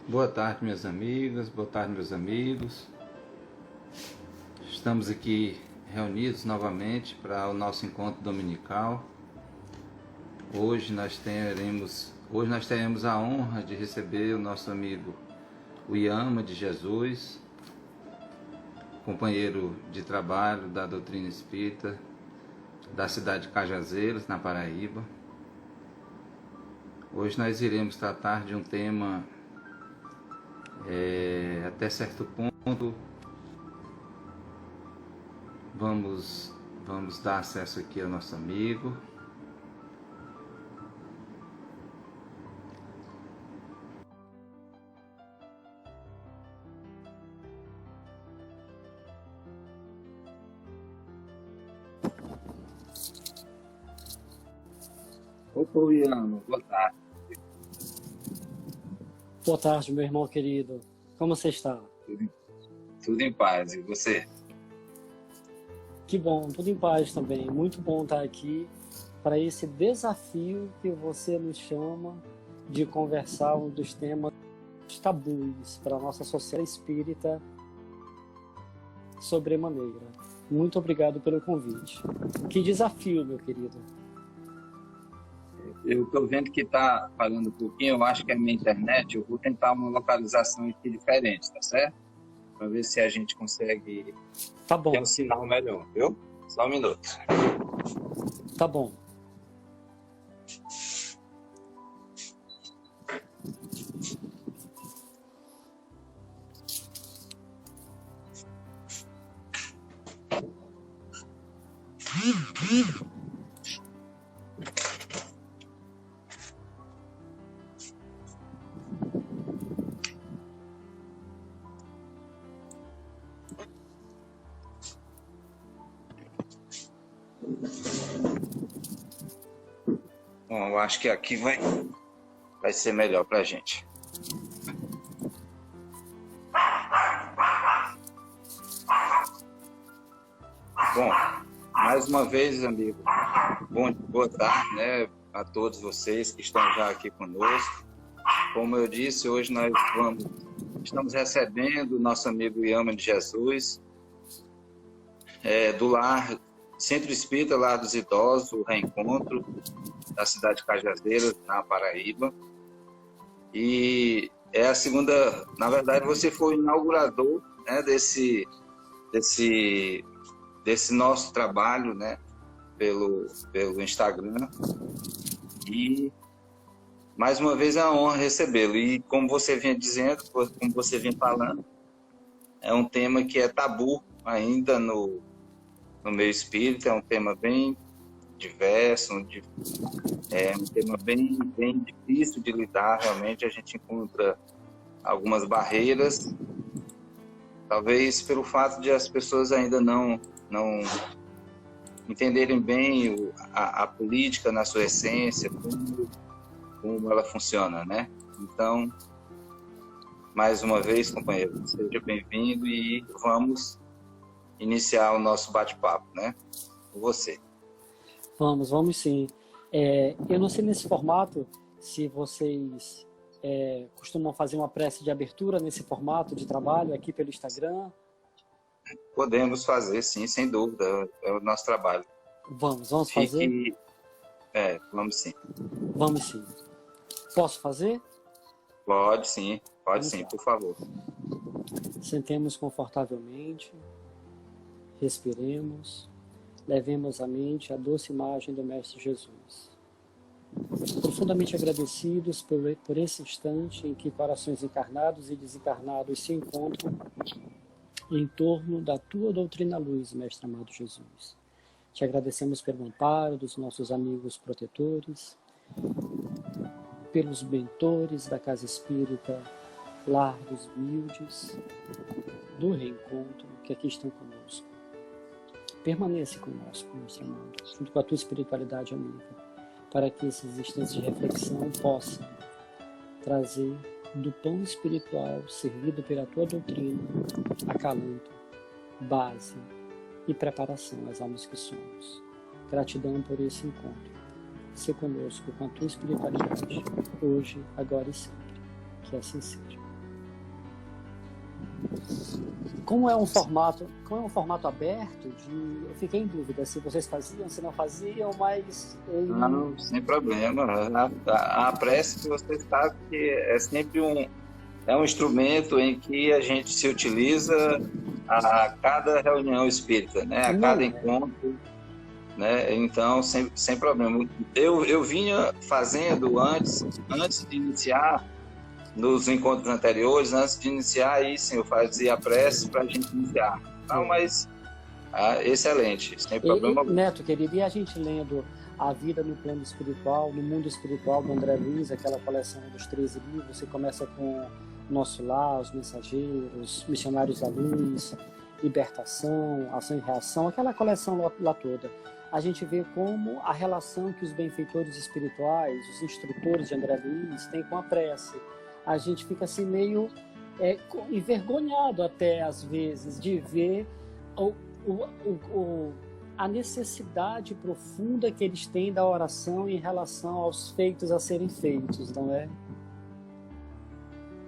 Boa tarde, minhas amigas, boa tarde, meus amigos. Estamos aqui reunidos novamente para o nosso encontro dominical. Hoje nós teremos a honra de receber o nosso amigo Uyama de Jesus, companheiro de trabalho da doutrina espírita da cidade de Cajazeiras, na Paraíba. Hoje nós iremos tratar de um tema até certo ponto. Vamos dar acesso aqui ao nosso amigo. Opa, William, boa tarde. Boa tarde, meu irmão querido. Como você está? Tudo em paz, e você? Que bom, tudo em paz também. Muito bom estar aqui para esse desafio que você nos chama de conversar um dos temas tabus para a nossa sociedade espírita sobremaneira. Muito obrigado pelo convite. Que desafio, meu querido. Eu estou vendo que está falando um pouquinho, eu acho que é a minha internet, eu vou tentar uma localização aqui diferente, tá certo? Para ver se a gente consegue Tá bom. ter um sinal melhor, viu? Só um minuto. Tá bom. Bom, eu acho que aqui vai ser melhor para a gente. Bom, mais uma vez, amigo, boa tarde, né, a todos vocês que estão já aqui conosco. Como eu disse, hoje nós estamos recebendo o nosso amigo Uyama de Jesus, do lar, Centro Espírita Lar dos Idosos, o Reencontro, da cidade de Cajazeiras, na Paraíba. E é a segunda, na verdade, você foi o inaugurador, né, desse nosso trabalho, né, pelo Instagram. E mais uma vez é uma honra recebê-lo. E como você vinha dizendo, como você vinha falando, é um tema que é tabu ainda no meio espírita, é um tema bem diverso, é um tema bem difícil de lidar. Realmente a gente encontra algumas barreiras, talvez pelo fato de as pessoas ainda não entenderem bem a política na sua essência, como ela funciona, né? Então, mais uma vez, companheiro, seja bem-vindo e vamos iniciar o nosso bate-papo, né? Com você. Vamos sim. Eu não sei nesse formato se vocês costumam fazer uma prece de abertura nesse formato de trabalho aqui pelo Instagram. Podemos fazer, sim, sem dúvida. É o nosso trabalho. Vamos fazer? Vamos sim. Vamos sim. Posso fazer? Pode sim, Vamos sim, lá. por favor. Sentemos confortavelmente, respiremos, levemos à mente a doce imagem do Mestre Jesus. Profundamente agradecidos por esse instante em que corações encarnados e desencarnados se encontram em torno da tua doutrina luz, Mestre amado Jesus. Te agradecemos pelo amparo dos nossos amigos protetores, pelos mentores da Casa Espírita Lar dos Humildes, do Reencontro, que aqui estão conosco. Permaneça conosco, Mestre amado, junto com a tua espiritualidade amiga, para que esses instantes de reflexão possam trazer do pão espiritual servido pela tua doutrina acalanto, base e preparação às almas que somos. Gratidão por esse encontro. ser conosco com a tua espiritualidade, hoje, agora e sempre. Que assim seja. como é um formato aberto, eu fiquei em dúvida se vocês faziam, se não faziam, mas... Não, sem problema. A prece, você sabe que é sempre um instrumento em que a gente se utiliza a cada reunião espírita, né? A cada encontro, né? Então, sem problema. Eu vinha fazendo antes de iniciar, nos encontros anteriores, antes de iniciar, aí sim, eu fazia a prece para a gente iniciar. Não, mas excelente, sem problema algum. Neto, querido, e a gente lendo A Vida no Plano Espiritual, no Mundo Espiritual, do André Luiz, aquela coleção dos 13 livros, você começa com Nosso Lar, Os Mensageiros, Missionários da Luz, Libertação, Ação e Reação, aquela coleção lá toda. A gente vê como a relação que os benfeitores espirituais, os instrutores de André Luiz, têm com a prece. A gente fica assim meio envergonhado até, às vezes, de ver a necessidade profunda que eles têm da oração em relação aos feitos a serem feitos, não é?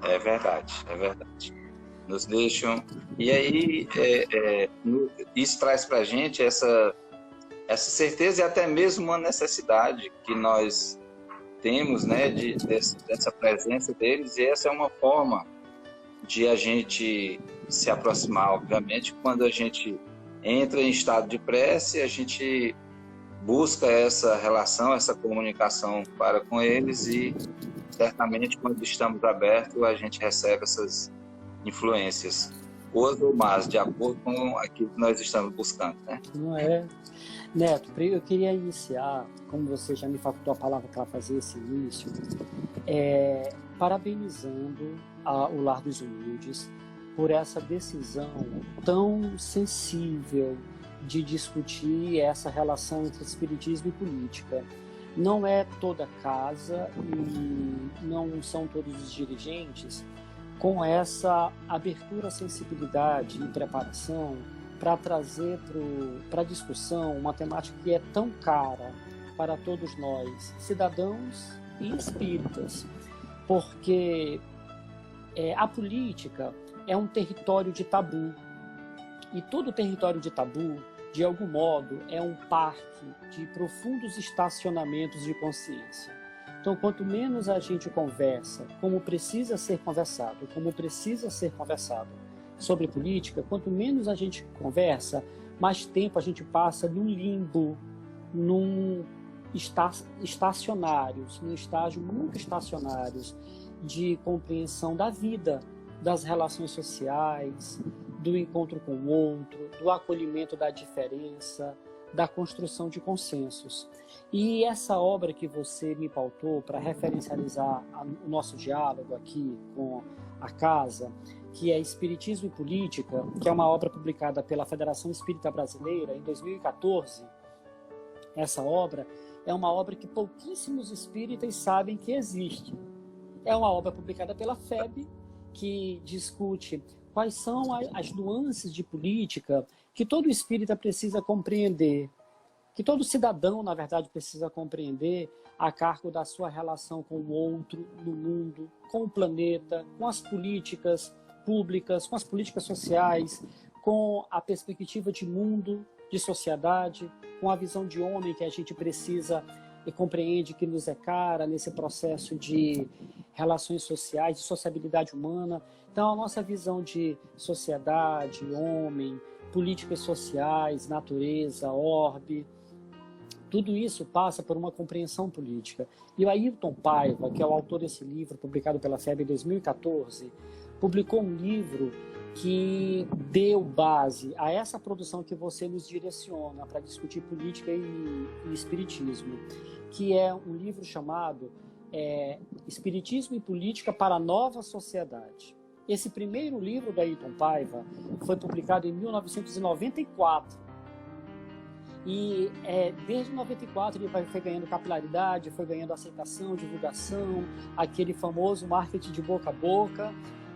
É verdade, é verdade. Nos deixam... E aí, isso traz para a gente essa certeza e até mesmo uma necessidade que nós temos, né, dessa presença deles, e essa é uma forma de a gente se aproximar, obviamente. Quando a gente entra em estado de prece, a gente busca essa relação, essa comunicação para com eles, e certamente quando estamos abertos a gente recebe essas influências, boas ou más, de acordo com aquilo que nós estamos buscando, né? Não é? Neto, eu queria iniciar, como você já me facultou a palavra para fazer esse início, parabenizando o Lar dos Humildes por essa decisão tão sensível de discutir essa relação entre espiritismo e política. Não é toda casa e não são todos os dirigentes com essa abertura, sensibilidade e preparação para trazer para a discussão uma temática que é tão cara para todos nós, cidadãos e espíritas, porque a política é um território de tabu, e todo território de tabu, de algum modo, é um parque de profundos estacionamentos de consciência. Então, quanto menos a gente conversa como precisa ser conversado sobre política, quanto menos a gente conversa, mais tempo a gente passa num limbo, num estacionários, num estágio muito estacionários de compreensão da vida, das relações sociais, do encontro com o outro, do acolhimento da diferença, da construção de consensos. E essa obra que você me pautou para referencializar o nosso diálogo aqui com a casa, que é Espiritismo e Política, que é uma obra publicada pela Federação Espírita Brasileira em 2014. Essa obra é uma obra que pouquíssimos espíritas sabem que existe. É uma obra publicada pela FEB, que discute quais são as nuances de política que todo espírita precisa compreender, que todo cidadão, na verdade, precisa compreender a cargo da sua relação com o outro, no mundo, com o planeta, com as políticas públicas, com as políticas sociais, com a perspectiva de mundo, de sociedade, com a visão de homem que a gente precisa e compreende que nos é cara nesse processo de relações sociais, de sociabilidade humana. Então, a nossa visão de sociedade, homem, políticas sociais, natureza, orbe, tudo isso passa por uma compreensão política. E o Ayrton Paiva, que é o autor desse livro, publicado pela FEB em 2014, publicou um livro que deu base a essa produção que você nos direciona para discutir política e espiritismo, que é um livro chamado Espiritismo e Política para a Nova Sociedade. Esse primeiro livro do Ayrton Paiva foi publicado em 1994. E desde 94 ele foi ganhando capilaridade, foi ganhando aceitação, divulgação, aquele famoso marketing de boca a boca.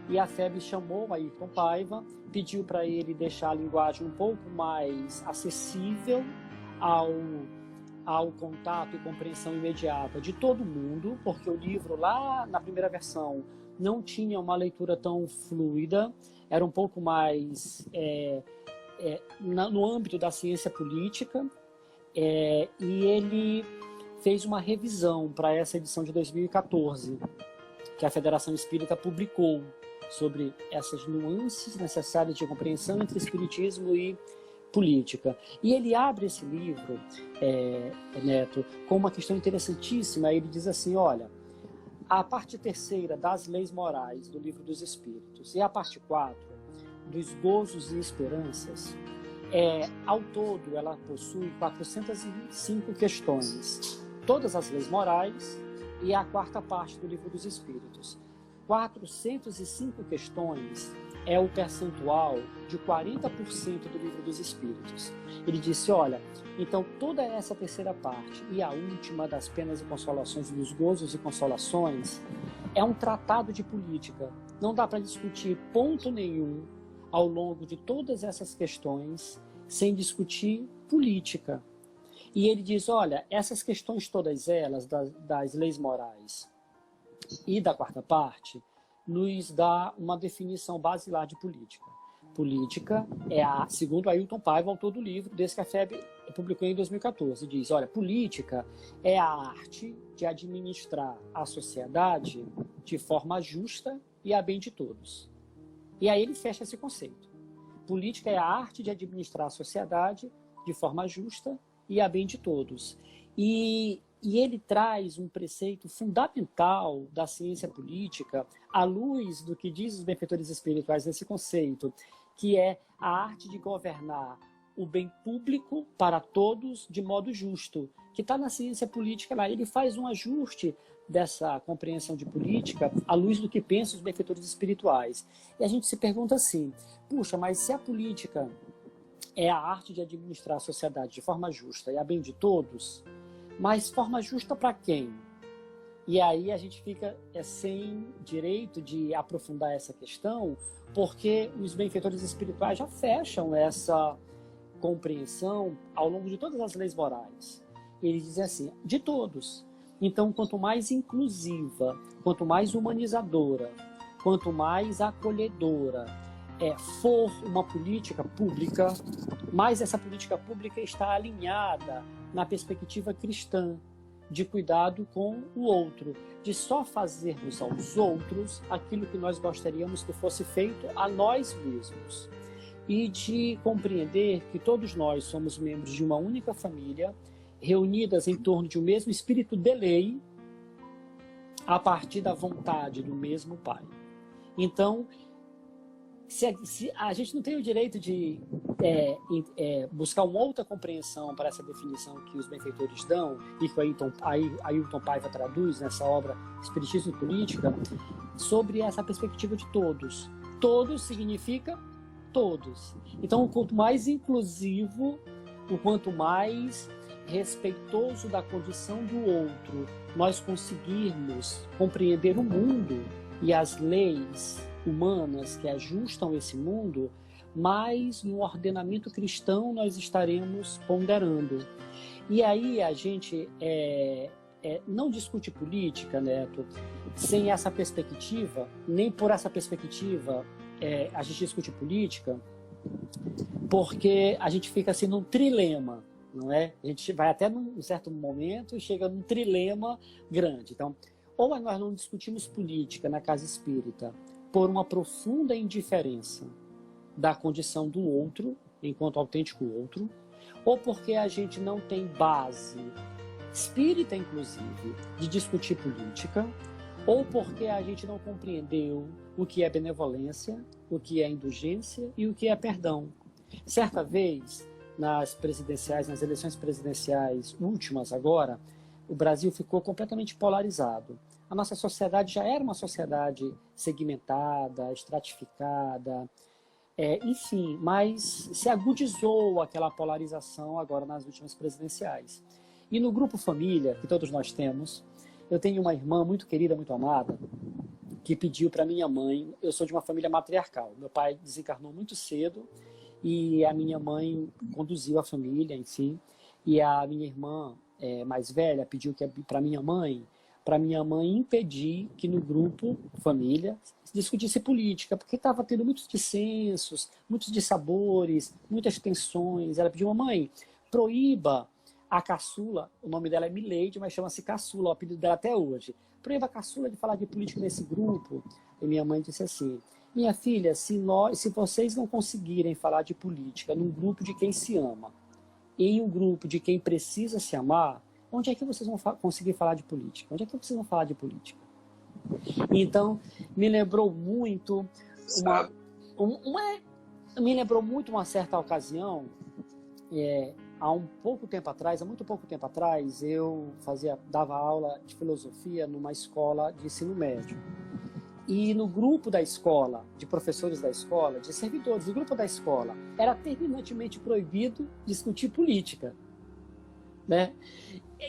E a FEB chamou o Ayrton Paiva, pediu para ele deixar a linguagem um pouco mais acessível ao contato e compreensão imediata de todo mundo, porque o livro lá na primeira versão não tinha uma leitura tão fluida, era um pouco mais no âmbito da ciência política, e ele fez uma revisão para essa edição de 2014, que a Federação Espírita publicou, sobre essas nuances necessárias de compreensão entre espiritismo e política. E ele abre esse livro, Neto, com uma questão interessantíssima. Ele diz assim, olha, a parte terceira das leis morais do Livro dos Espíritos e a parte 4 dos gozos e esperanças, ao todo ela possui 405 questões, todas as leis morais e a quarta parte do Livro dos Espíritos. 405 questões é o percentual de 40% do Livro dos Espíritos. Ele disse, olha, então toda essa terceira parte e a última das penas e consolações e dos gozos e consolações é um tratado de política. Não dá para discutir ponto nenhum ao longo de todas essas questões sem discutir política. E ele diz, olha, essas questões todas elas, das leis morais e da quarta parte, nos dá uma definição basilar de política. Política segundo Ailton Paiva, autor do livro, desse que a FEB publicou em 2014, diz, olha, política é a arte de administrar a sociedade de forma justa e a bem de todos. E aí ele fecha esse conceito. Política é a arte de administrar a sociedade de forma justa e a bem de todos. E ele traz um preceito fundamental da ciência política à luz do que diz os benfeitores espirituais nesse conceito, que é a arte de governar o bem público para todos de modo justo, que está na ciência política lá. Ele faz um ajuste dessa compreensão de política à luz do que pensam os benfeitores espirituais. E a gente se pergunta assim, puxa, mas se a política é a arte de administrar a sociedade de forma justa e a bem de todos, mas forma justa para quem? E aí a gente fica sem direito de aprofundar essa questão, porque os benfeitores espirituais já fecham essa compreensão ao longo de todas as leis morais. Eles dizem assim, de todos. Então, quanto mais inclusiva, quanto mais humanizadora, quanto mais acolhedora for uma política pública, mais essa política pública está alinhada na perspectiva cristã, de cuidado com o outro, de só fazermos aos outros aquilo que nós gostaríamos que fosse feito a nós mesmos. E de compreender que todos nós somos membros de uma única família, reunidas em torno de um mesmo espírito de lei, a partir da vontade do mesmo Pai. Então, se a gente não tem o direito de buscar uma outra compreensão para essa definição que os benfeitores dão, e que Ailton Paiva traduz nessa obra Espiritismo e Política, sobre essa perspectiva de todos. Todos significa todos. Então, o quanto mais inclusivo, o quanto mais respeitoso da condição do outro nós conseguirmos compreender o mundo e as leis humanas que ajustam esse mundo, mais no ordenamento cristão nós estaremos ponderando. E aí a gente não discute política, Neto, sem essa perspectiva, nem por essa perspectiva a gente discute política, porque a gente fica assim num trilema, não é? A gente vai até num certo momento e chega num trilema grande. Então, ou nós não discutimos política na casa espírita por uma profunda indiferença da condição do outro, enquanto autêntico outro, ou porque a gente não tem base espírita, inclusive, de discutir política, ou porque a gente não compreendeu o que é benevolência, o que é indulgência e o que é perdão. Certa vez, nas eleições presidenciais últimas agora, o Brasil ficou completamente polarizado. A nossa sociedade já era uma sociedade segmentada, estratificada, enfim, mas se agudizou aquela polarização agora nas últimas presidenciais. E no grupo família, que todos nós temos, eu tenho uma irmã muito querida, muito amada, que pediu para minha mãe, eu sou de uma família matriarcal, meu pai desencarnou muito cedo e a minha mãe conduziu a família, enfim, e a minha irmã mais velha pediu para minha mãe para minha mãe impedir que no grupo, família, se discutisse política, porque estava tendo muitos dissensos, muitos dissabores, muitas tensões. Ela pediu: mamãe, proíba a caçula, o nome dela é Mileide, mas chama-se Caçula, o apelido dela até hoje. Proíba a caçula de falar de política nesse grupo. E minha mãe disse assim: minha filha, se vocês não conseguirem falar de política num grupo de quem se ama, em um grupo de quem precisa se amar, onde é que vocês vão conseguir falar de política? Onde é que vocês vão falar de política? Então, me lembrou muito me lembrou muito uma certa ocasião, há muito pouco tempo atrás, eu dava aula de filosofia numa escola de ensino médio. E no grupo da escola, de professores da escola, de servidores do grupo da escola, era terminantemente proibido discutir política, né?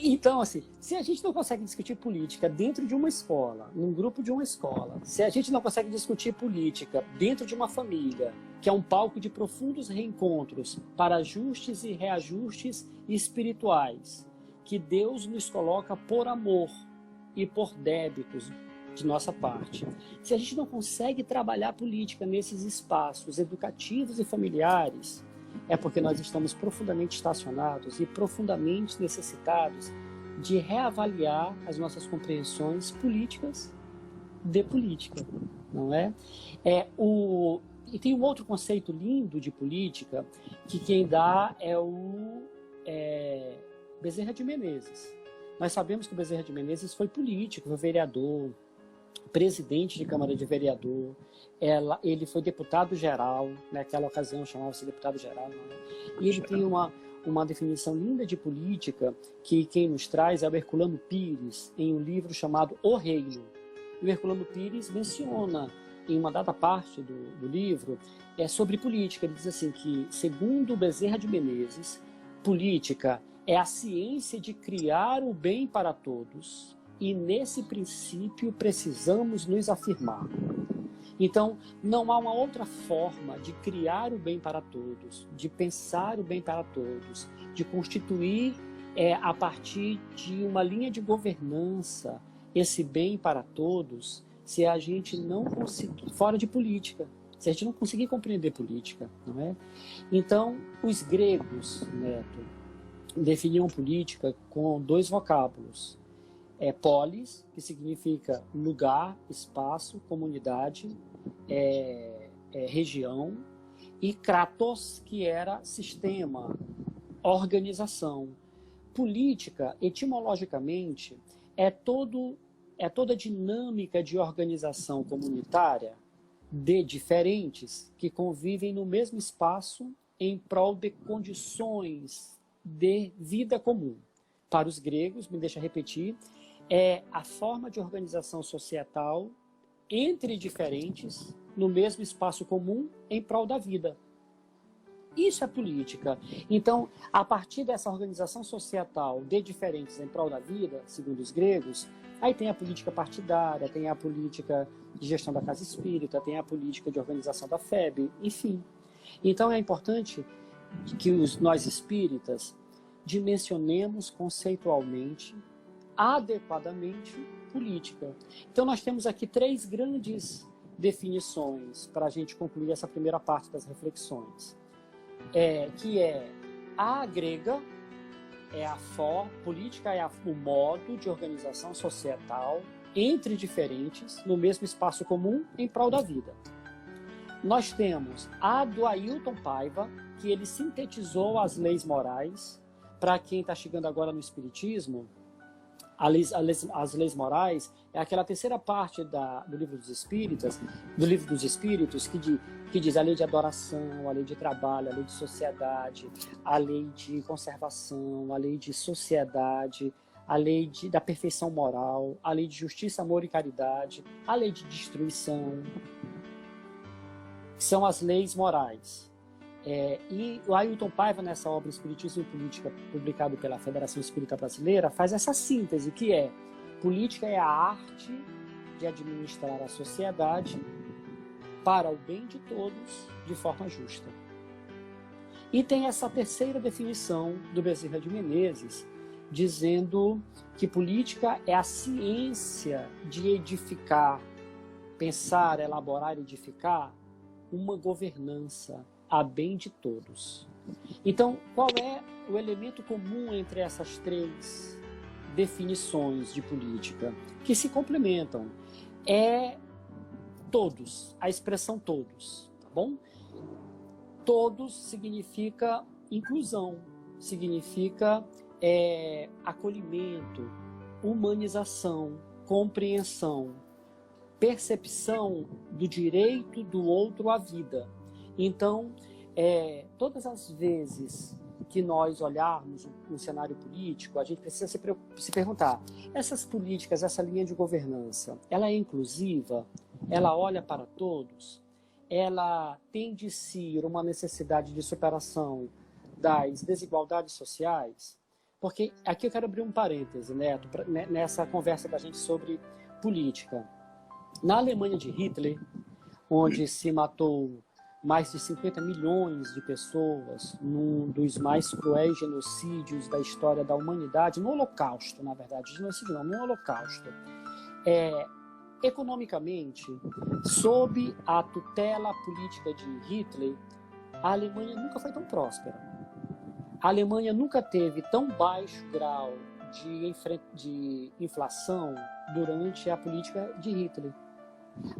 Então, assim, se a gente não consegue discutir política dentro de uma escola, num grupo de uma escola, se a gente não consegue discutir política dentro de uma família, que é um palco de profundos reencontros para ajustes e reajustes espirituais, que Deus nos coloca por amor e por débitos de nossa parte. Se a gente não consegue trabalhar política nesses espaços educativos e familiares, é porque nós estamos profundamente estacionados e profundamente necessitados de reavaliar as nossas compreensões políticas de política, não é? E tem um outro conceito lindo de política que quem dá é o Bezerra de Menezes. Nós sabemos que o Bezerra de Menezes foi político, foi vereador, presidente de Câmara de Vereador, ele foi deputado-geral, naquela ocasião chamava-se deputado-geral, né? E ele tem uma definição linda de política que quem nos traz é o Herculano Pires, em um livro chamado O Reino. O Herculano Pires menciona, em uma dada parte do livro, sobre política. Ele diz assim que, segundo Bezerra de Menezes, política é a ciência de criar o bem para todos, e nesse princípio precisamos nos afirmar. Então, não há uma outra forma de criar o bem para todos, de pensar o bem para todos, de constituir a partir de uma linha de governança esse bem para todos, se a gente não conseguir, fora de política, se a gente não conseguir compreender política, não é? Então, os gregos, Neto, definiam política com dois vocábulos. Polis, que significa lugar, espaço, comunidade, região, e kratos, que era sistema, organização. Política, etimologicamente, é toda a dinâmica de organização comunitária de diferentes que convivem no mesmo espaço em prol de condições de vida comum. Para os gregos, me deixa repetir, é a forma de organização societal entre diferentes no mesmo espaço comum em prol da vida. Isso é política. Então, a partir dessa organização societal de diferentes em prol da vida, segundo os gregos, aí tem a política partidária, tem a política de gestão da casa espírita, tem a política de organização da FEB, enfim. Então, é importante que nós espíritas dimensionemos conceitualmente, adequadamente, política. Então, nós temos aqui 3 grandes definições para a gente concluir essa primeira parte das reflexões. Que é a grega, política é o modo de organização societal entre diferentes, no mesmo espaço comum, em prol da vida. Nós temos a do Ailton Paiva, que ele sintetizou as leis morais. Para quem está chegando agora no Espiritismo, as leis morais é aquela terceira parte do livro dos Espíritos, que diz a lei de adoração, a lei de trabalho, a lei de sociedade, a lei de conservação, a lei de sociedade, a lei da perfeição moral, a lei de justiça, amor e caridade, a lei de destruição, que são as leis morais. E o Ailton Paiva, nessa obra Espiritismo e Política, publicado pela Federação Espírita Brasileira, faz essa síntese, que política é a arte de administrar a sociedade para o bem de todos, de forma justa. E tem essa terceira definição do Bezerra de Menezes, dizendo que política é a ciência de edificar, pensar, elaborar, edificar uma governança a bem de todos. Então, qual é o elemento comum entre essas três definições de política que se complementam? É todos, a expressão todos, tá bom? Todos significa inclusão, significa acolhimento, humanização, compreensão, percepção do direito do outro à vida. Então, todas as vezes que nós olharmos um cenário político, a gente precisa se perguntar, essas políticas, essa linha de governança, ela é inclusiva? Ela olha para todos? Ela tem de si uma necessidade de superação das desigualdades sociais? Porque aqui eu quero abrir um parêntese, Neto, nessa conversa da gente sobre política. Na Alemanha de Hitler, onde se matou mais de 50 milhões de pessoas, num dos mais cruéis genocídios da história da humanidade, no Holocausto, na verdade, genocídio não, no Holocausto, economicamente, sob a tutela política de Hitler, a Alemanha nunca foi tão próspera. A Alemanha nunca teve tão baixo grau de inflação durante a política de Hitler.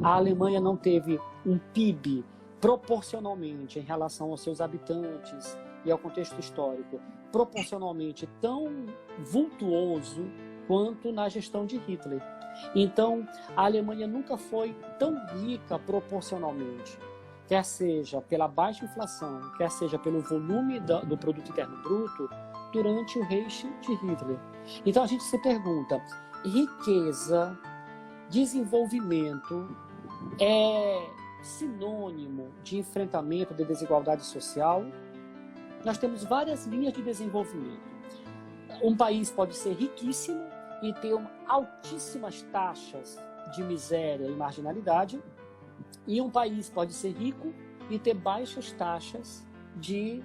A Alemanha não teve um PIB proporcionalmente em relação aos seus habitantes e ao contexto histórico, proporcionalmente tão vultuoso quanto na gestão de Hitler. Então, a Alemanha nunca foi tão rica proporcionalmente, quer seja pela baixa inflação, quer seja pelo volume do produto interno bruto, durante o Reich de Hitler. Então a gente se pergunta, riqueza, desenvolvimento é sinônimo de enfrentamento da desigualdade social? Nós temos várias linhas de desenvolvimento. Um país pode ser riquíssimo e ter altíssimas taxas de miséria e marginalidade, e um país pode ser rico e ter baixas taxas de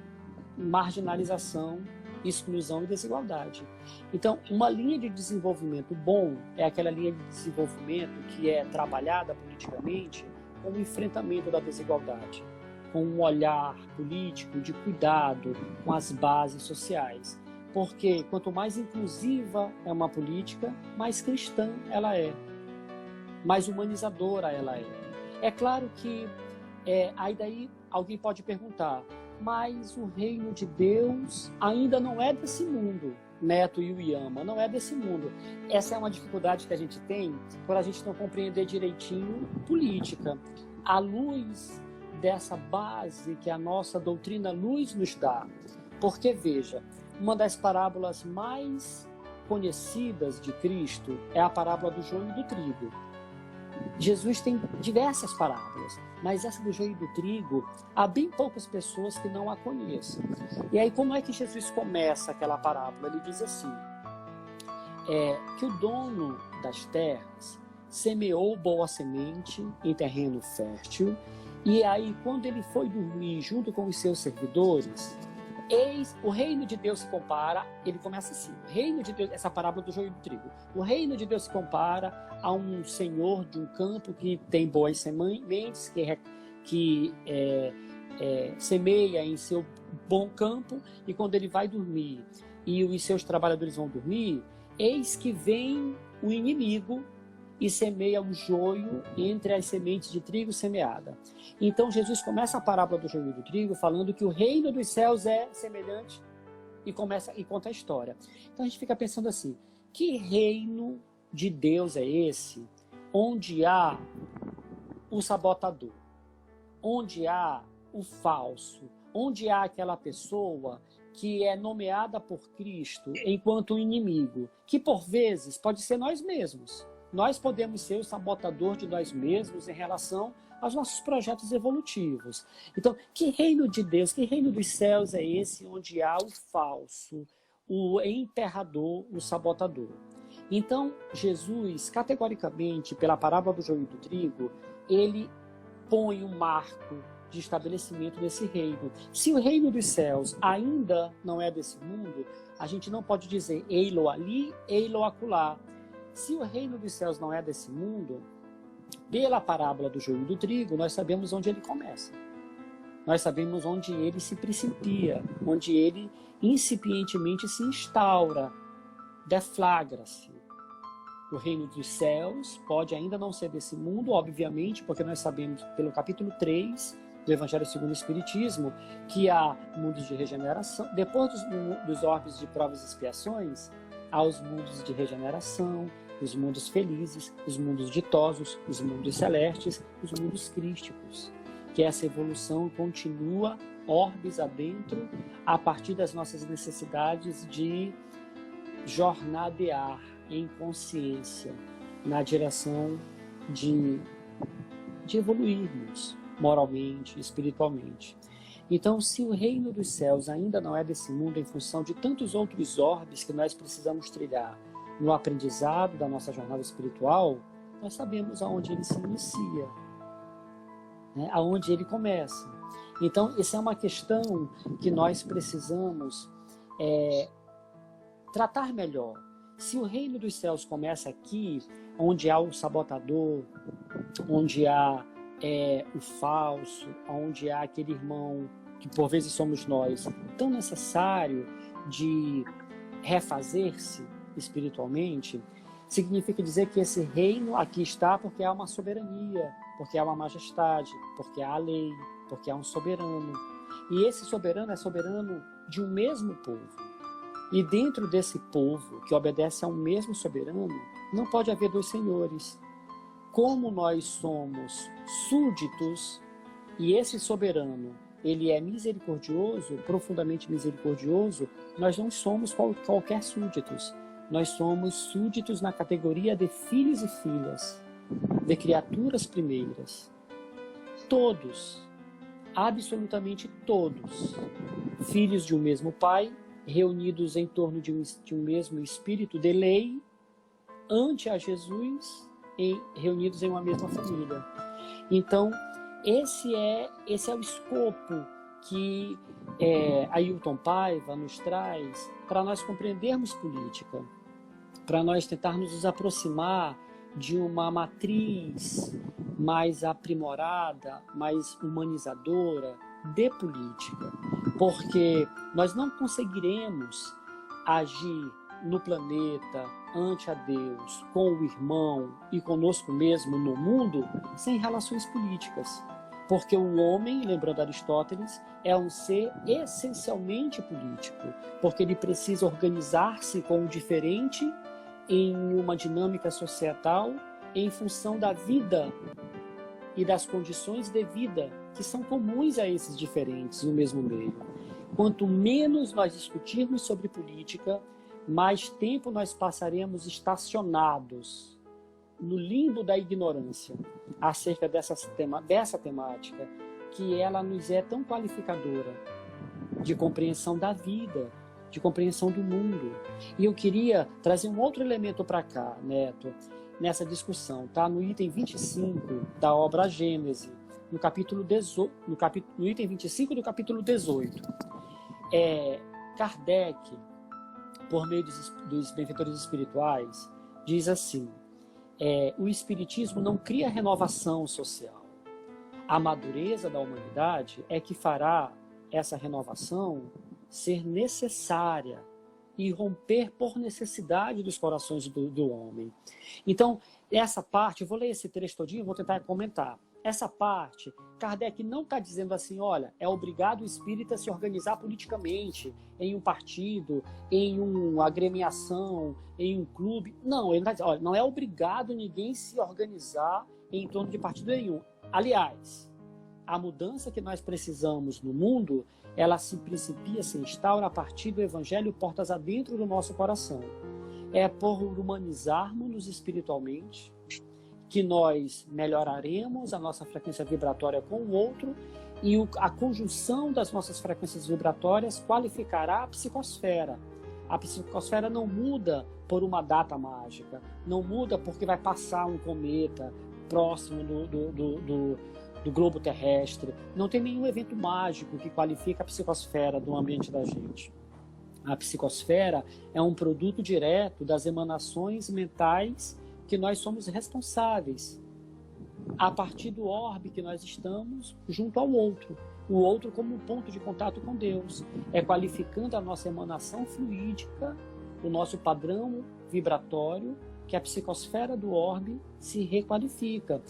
marginalização, exclusão e desigualdade. Então, uma linha de desenvolvimento bom é aquela linha de desenvolvimento que é trabalhada politicamente com o enfrentamento da desigualdade, com um olhar político de cuidado com as bases sociais. Porque quanto mais inclusiva é uma política, mais cristã ela é, mais humanizadora ela é. É claro que aí daí alguém pode perguntar, mas o reino de Deus ainda não é desse mundo, Neto e Uyama, não é desse mundo. Essa é uma dificuldade que a gente tem por a gente não compreender direitinho política. À luz dessa base que a nossa doutrina luz nos dá. Porque, veja, uma das parábolas mais conhecidas de Cristo é a parábola do joio e do trigo. Jesus tem diversas parábolas, mas essa do joio e do trigo, há bem poucas pessoas que não a conheçam. E aí, como é que Jesus começa aquela parábola? Ele diz assim, que o dono das terras semeou boa semente em terreno fértil, e aí, quando ele foi dormir junto com os seus servidores, o reino de Deus se compara, ele começa assim, o reino de Deus, essa parábola do joio e do trigo, o reino de Deus se compara a um senhor de um campo que tem boas sementes, que semeia em seu bom campo, e quando ele vai dormir e os seus trabalhadores vão dormir, eis que vem o inimigo e semeia o joio entre as sementes de trigo semeada. Então Jesus começa a parábola do joio e do trigo falando que o reino dos céus é semelhante e conta a história. Então a gente fica pensando assim, que reino de Deus é esse onde há o sabotador, onde há o falso, onde há aquela pessoa que é nomeada por Cristo enquanto inimigo, que por vezes pode ser nós mesmos. Nós podemos ser o sabotador de nós mesmos em relação aos nossos projetos evolutivos. Então, que reino de Deus, que reino dos céus é esse onde há o falso, o emperrador, o sabotador? Então, Jesus, categoricamente, pela parábola do joio e do trigo, ele põe um marco de estabelecimento desse reino. Se o reino dos céus ainda não é desse mundo, a gente não pode dizer ei-lo ali, ei-lo acolá. Se o reino dos céus não é desse mundo, pela parábola do joio e do trigo, nós sabemos onde ele começa. Nós sabemos onde ele se principia, onde ele incipientemente se instaura, deflagra-se. O reino dos céus pode ainda não ser desse mundo, obviamente, porque nós sabemos pelo capítulo 3 do Evangelho segundo o Espiritismo que há mundos de regeneração. Depois dos orbes de provas e expiações, há os mundos de regeneração, os mundos felizes, os mundos ditosos, os mundos celestes, os mundos crísticos. Que essa evolução continua orbes adentro a partir das nossas necessidades de jornadear em consciência na direção de evoluirmos moralmente, espiritualmente. Então, se o reino dos céus ainda não é desse mundo em função de tantos outros orbes que nós precisamos trilhar no aprendizado da nossa jornada espiritual, nós sabemos aonde ele se inicia, né? Aonde ele começa. Então, essa é uma questão que nós precisamos tratar melhor. Se o reino dos céus começa aqui, onde há o sabotador, onde há o falso, onde há aquele irmão que por vezes somos nós, tão necessário de refazer-se espiritualmente, significa dizer que esse reino aqui está porque há uma soberania, porque há uma majestade, porque há a lei, porque há um soberano. E esse soberano é soberano de um mesmo povo. E dentro desse povo, que obedece a um mesmo soberano, não pode haver dois senhores. Como nós somos súditos, e esse soberano, ele é misericordioso, profundamente misericordioso, nós não somos qualquer súditos. Nós somos súditos na categoria de filhos e filhas, de criaturas primeiras. Todos, absolutamente todos, filhos de um mesmo pai, reunidos em torno de um mesmo espírito de lei, ante a Jesus, reunidos em uma mesma família. Então, esse é o escopo que Ailton Paiva nos traz para nós compreendermos política, para nós tentarmos nos aproximar de uma matriz mais aprimorada, mais humanizadora de política, porque nós não conseguiremos agir no planeta, ante a Deus, com o irmão e conosco mesmo no mundo, sem relações políticas. Porque o homem, lembrando Aristóteles, é um ser essencialmente político, porque ele precisa organizar-se com o diferente em uma dinâmica societal em função da vida e das condições de vida que são comuns a esses diferentes no mesmo meio. Quanto menos nós discutirmos sobre política, mais tempo nós passaremos estacionados no limbo da ignorância acerca dessa temática, que ela nos é tão qualificadora de compreensão da vida, de compreensão do mundo. E eu queria trazer um outro elemento para cá, Neto, nessa discussão, tá? No item 25 da obra Gênese, no capítulo 18, no item 25 do capítulo 18. Kardec, por meio dos benfeitores espirituais, diz assim: o espiritismo não cria renovação social. A madureza da humanidade é que fará essa renovação ser necessária e romper por necessidade dos corações do homem. Então, essa parte, eu vou ler esse trecho todinho, vou tentar comentar. Essa parte, Kardec não está dizendo assim, olha, é obrigado o espírita a se organizar politicamente em um partido, em uma agremiação, em um clube. Não, ele não está dizendo, olha, não é obrigado ninguém se organizar em torno de partido nenhum. Aliás, a mudança que nós precisamos no mundo, ela se principia, se instaura a partir do Evangelho portas adentro do nosso coração. É por humanizarmos-nos espiritualmente que nós melhoraremos a nossa frequência vibratória com o outro e a conjunção das nossas frequências vibratórias qualificará a psicosfera. A psicosfera não muda por uma data mágica, não muda porque vai passar um cometa próximo do globo terrestre, não tem nenhum evento mágico que qualifica a psicosfera do ambiente da gente. A psicosfera é um produto direto das emanações mentais que nós somos responsáveis, a partir do orbe que nós estamos junto ao outro. O outro como um ponto de contato com Deus. É qualificando a nossa emanação fluídica, o nosso padrão vibratório, que a psicosfera do orbe se requalifica.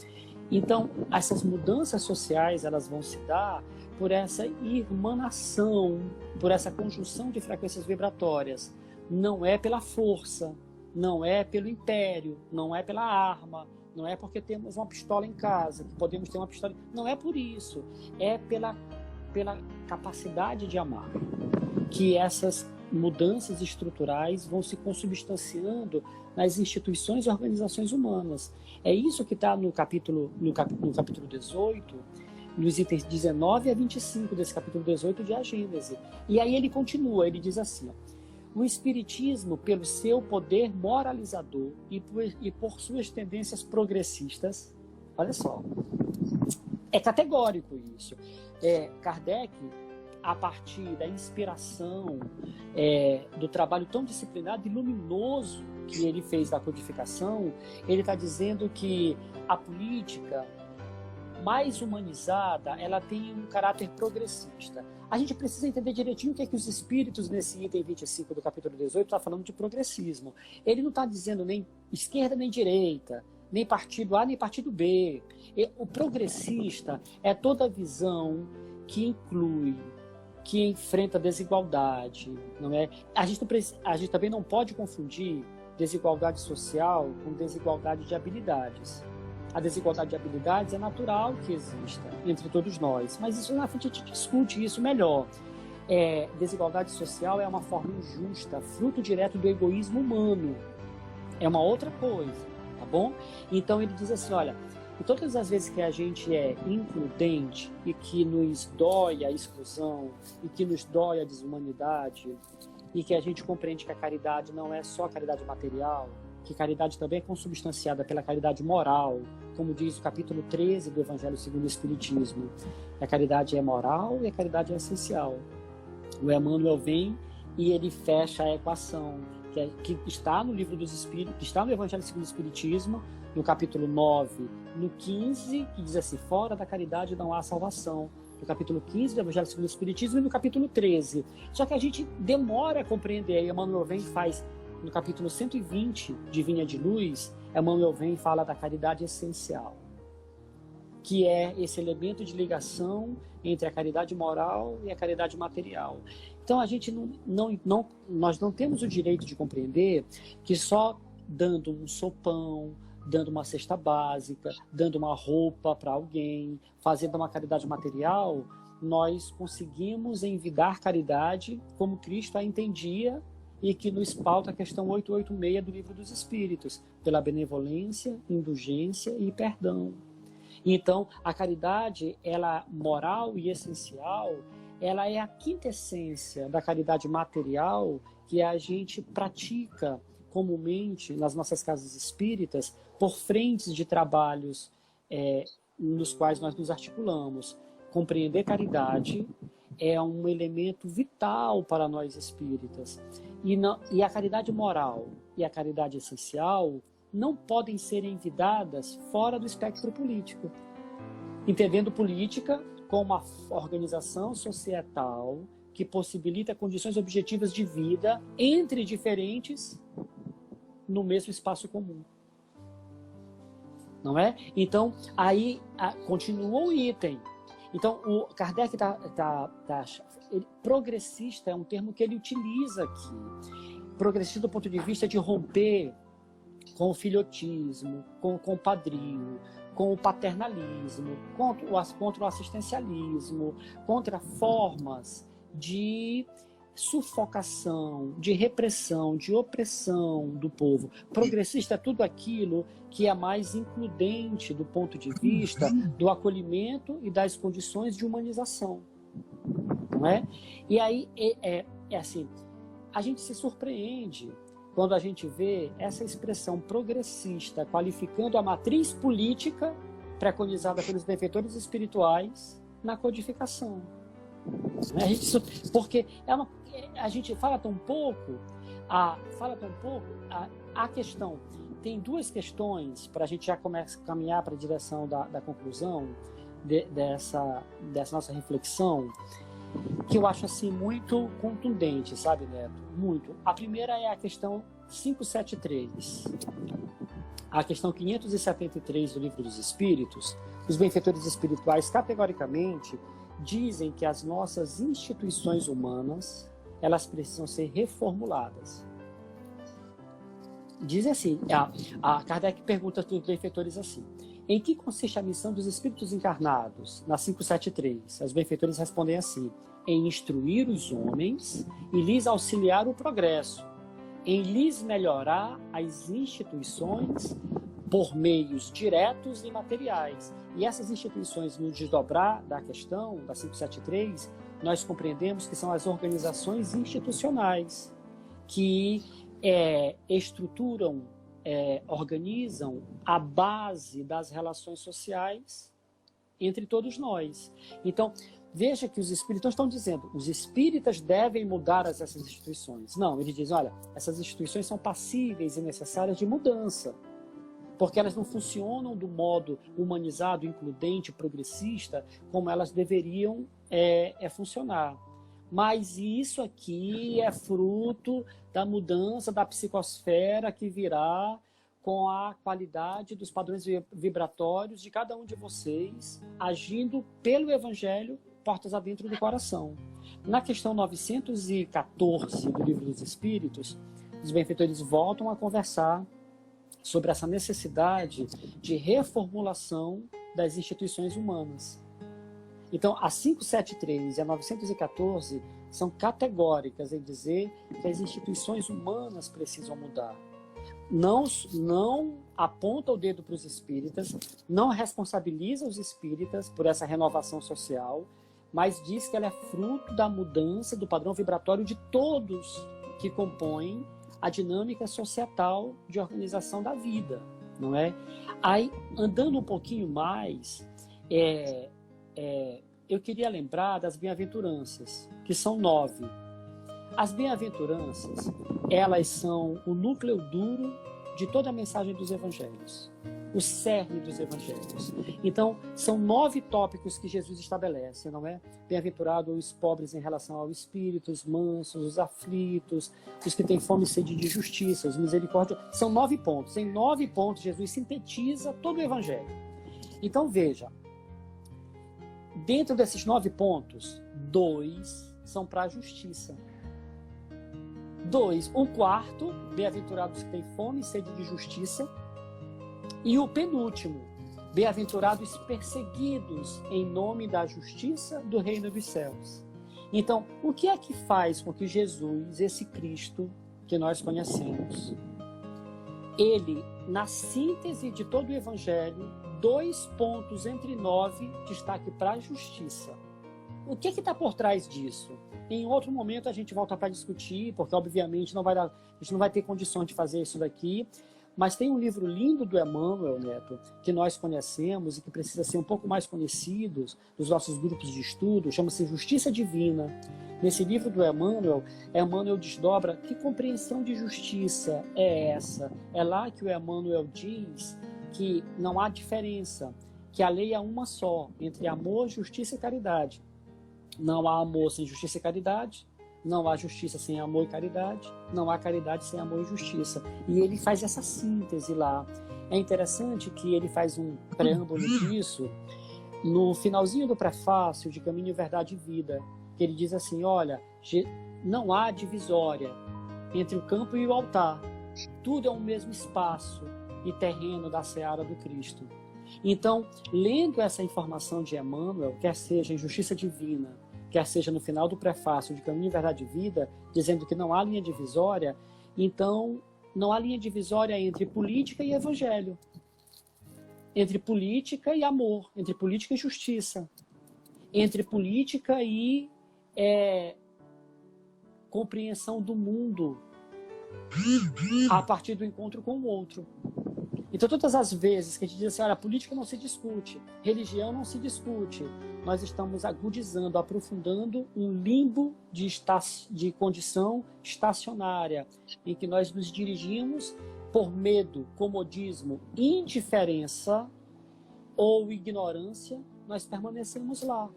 Então, essas mudanças sociais, elas vão se dar por essa irmanação, por essa conjunção de frequências vibratórias. Não é pela força, não é pelo império, não é pela arma, não é porque temos uma pistola em casa, que podemos ter uma pistola. Não é por isso. É pela capacidade de amar. Que essas mudanças estruturais vão se consubstanciando nas instituições e organizações humanas. É isso que está no capítulo 18, nos itens 19 a 25 desse capítulo 18 de A Gênese. E aí ele continua, ele diz assim, ó, o Espiritismo, pelo seu poder moralizador e por suas tendências progressistas, olha só, é categórico isso. Kardec, a partir da inspiração, do trabalho tão disciplinado e luminoso que ele fez da codificação, ele está dizendo que a política mais humanizada, ela tem um caráter progressista. A gente precisa entender direitinho o que é que os espíritos, nesse item 25 do capítulo 18, está falando de progressismo. Ele não está dizendo nem esquerda nem direita, nem partido A nem partido B. O progressista é toda visão que inclui, que enfrenta desigualdade, não é? A gente também não pode confundir desigualdade social com desigualdade de habilidades. A desigualdade de habilidades é natural que exista entre todos nós, mas isso na frente a gente discute isso melhor. Desigualdade social é uma forma injusta, fruto direto do egoísmo humano. É uma outra coisa, tá bom? Então ele diz assim, olha, e todas as vezes que a gente é imprudente e que nos dói a exclusão e que nos dói a desumanidade e que a gente compreende que a caridade não é só a caridade material, que caridade também é consubstanciada pela caridade moral, como diz o capítulo 13 do Evangelho segundo o Espiritismo. A caridade é moral e a caridade é essencial. O Emmanuel vem e ele fecha a equação, que está no Livro dos Espíritos, que está no Evangelho segundo o Espiritismo, no capítulo 9, no 15, que diz assim, fora da caridade não há salvação. No capítulo 15 do Evangelho segundo o Espiritismo e no capítulo 13. Só que a gente demora a compreender, aí Emmanuel vem e faz... No capítulo 120 de Vinha de Luz, Emmanuel vem e fala da caridade essencial, que é esse elemento de ligação entre a caridade moral e a caridade material. Então a gente nós não temos o direito de compreender que só dando um sopão, dando uma cesta básica, dando uma roupa para alguém, fazendo uma caridade material, nós conseguimos envidar caridade como Cristo a entendia e que nos pauta a questão 886 do Livro dos Espíritos, pela benevolência, indulgência e perdão. Então, a caridade, ela moral e essencial, ela é a quintessência da caridade material que a gente pratica comumente nas nossas casas espíritas por frentes de trabalhos nos quais nós nos articulamos. Compreender caridade é um elemento vital para nós espíritas. E a caridade moral e a caridade essencial não podem ser envidadas fora do espectro político. Entendendo política como uma organização societal que possibilita condições objetivas de vida entre diferentes no mesmo espaço comum. Não é? Então, aí continua o item. Então, o Kardec progressista é um termo que ele utiliza aqui. Progressista do ponto de vista de romper com o filhotismo, com o compadrio, com o paternalismo, contra o assistencialismo, contra formas de sufocação, de repressão, de opressão do povo. Progressista é tudo aquilo que é mais includente do ponto de vista do acolhimento e das condições de humanização. Não é? E aí é assim, a gente se surpreende quando a gente vê essa expressão progressista qualificando a matriz política preconizada pelos benfeitores espirituais na codificação. Porque a gente fala tão pouco, a questão, tem duas questões para a gente já começar a caminhar para a direção da conclusão dessa nossa reflexão, que eu acho assim muito contundente, sabe, Neto? Muito. A primeira é a questão 573. A questão 573 do Livro dos Espíritos, os benfeitores espirituais categoricamente dizem que as nossas instituições humanas, elas precisam ser reformuladas. Diz assim, a Kardec pergunta para os benfeitores assim: em que consiste a missão dos espíritos encarnados? Na 573, os benfeitores respondem assim: em instruir os homens e lhes auxiliar o progresso, em lhes melhorar as instituições por meios diretos e materiais. E essas instituições, no desdobrar da questão da 573, nós compreendemos que são as organizações institucionais que estruturam, organizam a base das relações sociais entre todos nós. Então, veja que os espíritas estão dizendo, os espíritas devem mudar essas instituições. Não, eles dizem, olha, essas instituições são passíveis e necessárias de mudança, porque elas não funcionam do modo humanizado, includente, progressista, como elas deveriam funcionar. Mas isso aqui é fruto da mudança da psicosfera que virá com a qualidade dos padrões vibratórios de cada um de vocês, agindo pelo Evangelho, portas adentro do coração. Na questão 914 do Livro dos Espíritos, os benfeitores voltam a conversar sobre essa necessidade de reformulação das instituições humanas. Então, a 573 e a 914 são categóricas em dizer que as instituições humanas precisam mudar. Não aponta o dedo para os espíritas, não responsabiliza os espíritas por essa renovação social, mas diz que ela é fruto da mudança do padrão vibratório de todos que compõem a dinâmica societal de organização da vida, não é? Aí, andando um pouquinho mais, eu queria lembrar das bem-aventuranças, que são 9. As bem-aventuranças, elas são o núcleo duro de toda a mensagem dos evangelhos, o cerne dos evangelhos. Então, são 9 tópicos que Jesus estabelece, não é? Bem-aventurados os pobres em relação ao espírito, os mansos, os aflitos, os que têm fome e sede de justiça, os misericórdios. São 9 pontos. Em 9 pontos, Jesus sintetiza todo o evangelho. Então, veja, dentro desses 9 pontos, 2 são para a justiça. 2, um quarto, bem-aventurados que têm fome e sede de justiça. E o penúltimo, bem-aventurados perseguidos em nome da justiça do reino dos céus. Então, o que é que faz com que Jesus, esse Cristo que nós conhecemos, ele, na síntese de todo o evangelho, 2 pontos entre 9, destaque para a justiça. O que está por trás disso? Em outro momento a gente volta para discutir, porque obviamente a gente não vai ter condições de fazer isso daqui, mas tem um livro lindo do Emmanuel, Neto, que nós conhecemos e que precisa ser um pouco mais conhecido dos nossos grupos de estudo, chama-se Justiça Divina. Nesse livro do Emmanuel desdobra que compreensão de justiça é essa. É lá que o Emmanuel diz que não há diferença, que a lei é uma só, entre amor, justiça e caridade. Não há amor sem justiça e caridade, não há justiça sem amor e caridade, não há caridade sem amor e justiça. E ele faz essa síntese lá. É interessante que ele faz um preâmbulo disso no finalzinho do prefácio de Caminho, Verdade e Vida, que ele diz assim, olha, não há divisória entre o campo e o altar. Tudo é um mesmo espaço e terreno da seara do Cristo. Então, lendo essa informação de Emmanuel, quer seja em Justiça Divina, quer seja no final do prefácio de Caminho, Verdade e Vida, dizendo que não há linha divisória, então não há linha divisória entre política e evangelho, entre política e amor, entre política e justiça, entre política e compreensão do mundo a partir do encontro com o outro. Então, todas as vezes que a gente diz assim, olha, política não se discute, religião não se discute, nós estamos agudizando, aprofundando um limbo de condição estacionária, em que nós nos dirigimos por medo, comodismo, indiferença ou ignorância, nós permanecemos lá,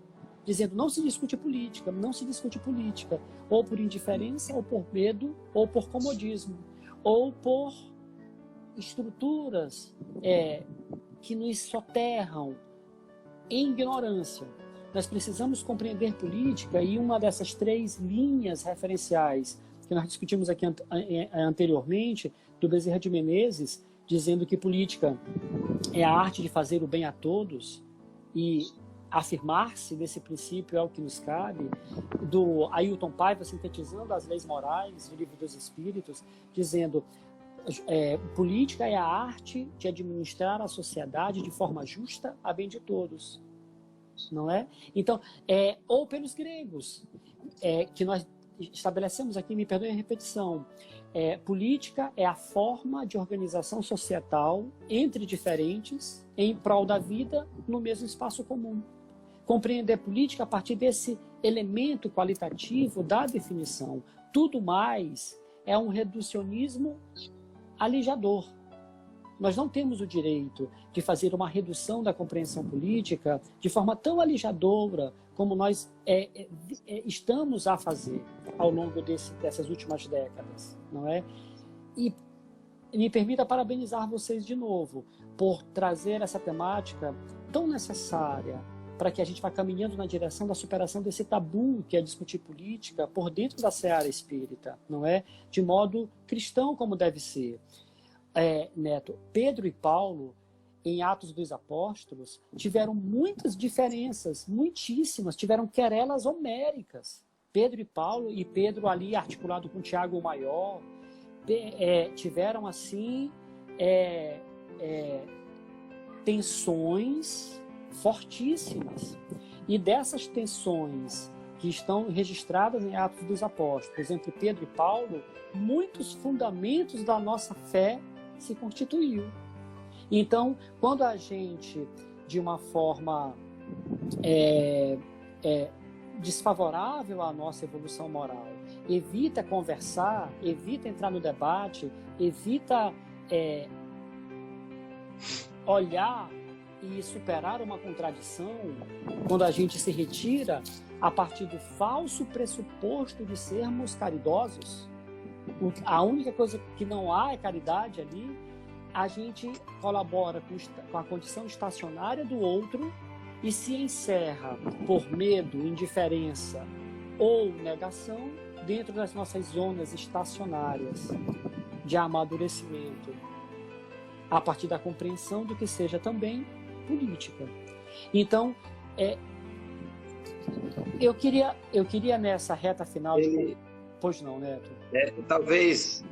dizendo, não se discute política, não se discute política, ou por indiferença, ou por medo, ou por comodismo, ou por estruturas que nos soterram em ignorância. Nós precisamos compreender política, e uma dessas 3 linhas referenciais que nós discutimos aqui anteriormente, do Bezerra de Menezes, dizendo que política é a arte de fazer o bem a todos, e afirmar-se desse princípio é o que nos cabe, do Ailton Paiva sintetizando as leis morais do Livro dos Espíritos, dizendo política é a arte de administrar a sociedade de forma justa a bem de todos, não é? Então, ou pelos gregos, que nós estabelecemos aqui, me perdoem a repetição, política é a forma de organização societal entre diferentes em prol da vida no mesmo espaço comum. Compreender política a partir desse elemento qualitativo da definição. Tudo mais é um reducionismo alijador. Nós não temos o direito de fazer uma redução da compreensão política de forma tão alijadora como nós estamos a fazer ao longo dessas últimas décadas, não é? E me permita parabenizar vocês de novo por trazer essa temática tão necessária para que a gente vá caminhando na direção da superação desse tabu que é discutir política por dentro da seara espírita, não é? De modo cristão como deve ser. Neto, Pedro e Paulo, em Atos dos Apóstolos, tiveram muitas diferenças, muitíssimas, tiveram querelas homéricas. Pedro e Paulo, e Pedro ali articulado com Tiago o Maior, tiveram assim tensões fortíssimas. E dessas tensões que estão registradas em Atos dos Apóstolos, entre Pedro e Paulo, muitos fundamentos da nossa fé se constituiu. Então, quando a gente, de uma forma desfavorável à nossa evolução moral, evita conversar, evita entrar no debate, evita olhar e superar uma contradição, quando a gente se retira a partir do falso pressuposto de sermos caridosos, a única coisa que não há é caridade ali, a gente colabora com a condição estacionária do outro e se encerra por medo, indiferença ou negação dentro das nossas zonas estacionárias de amadurecimento, a partir da compreensão do que seja também política. Então, eu queria nessa reta final de... Pois não, Neto? Talvez,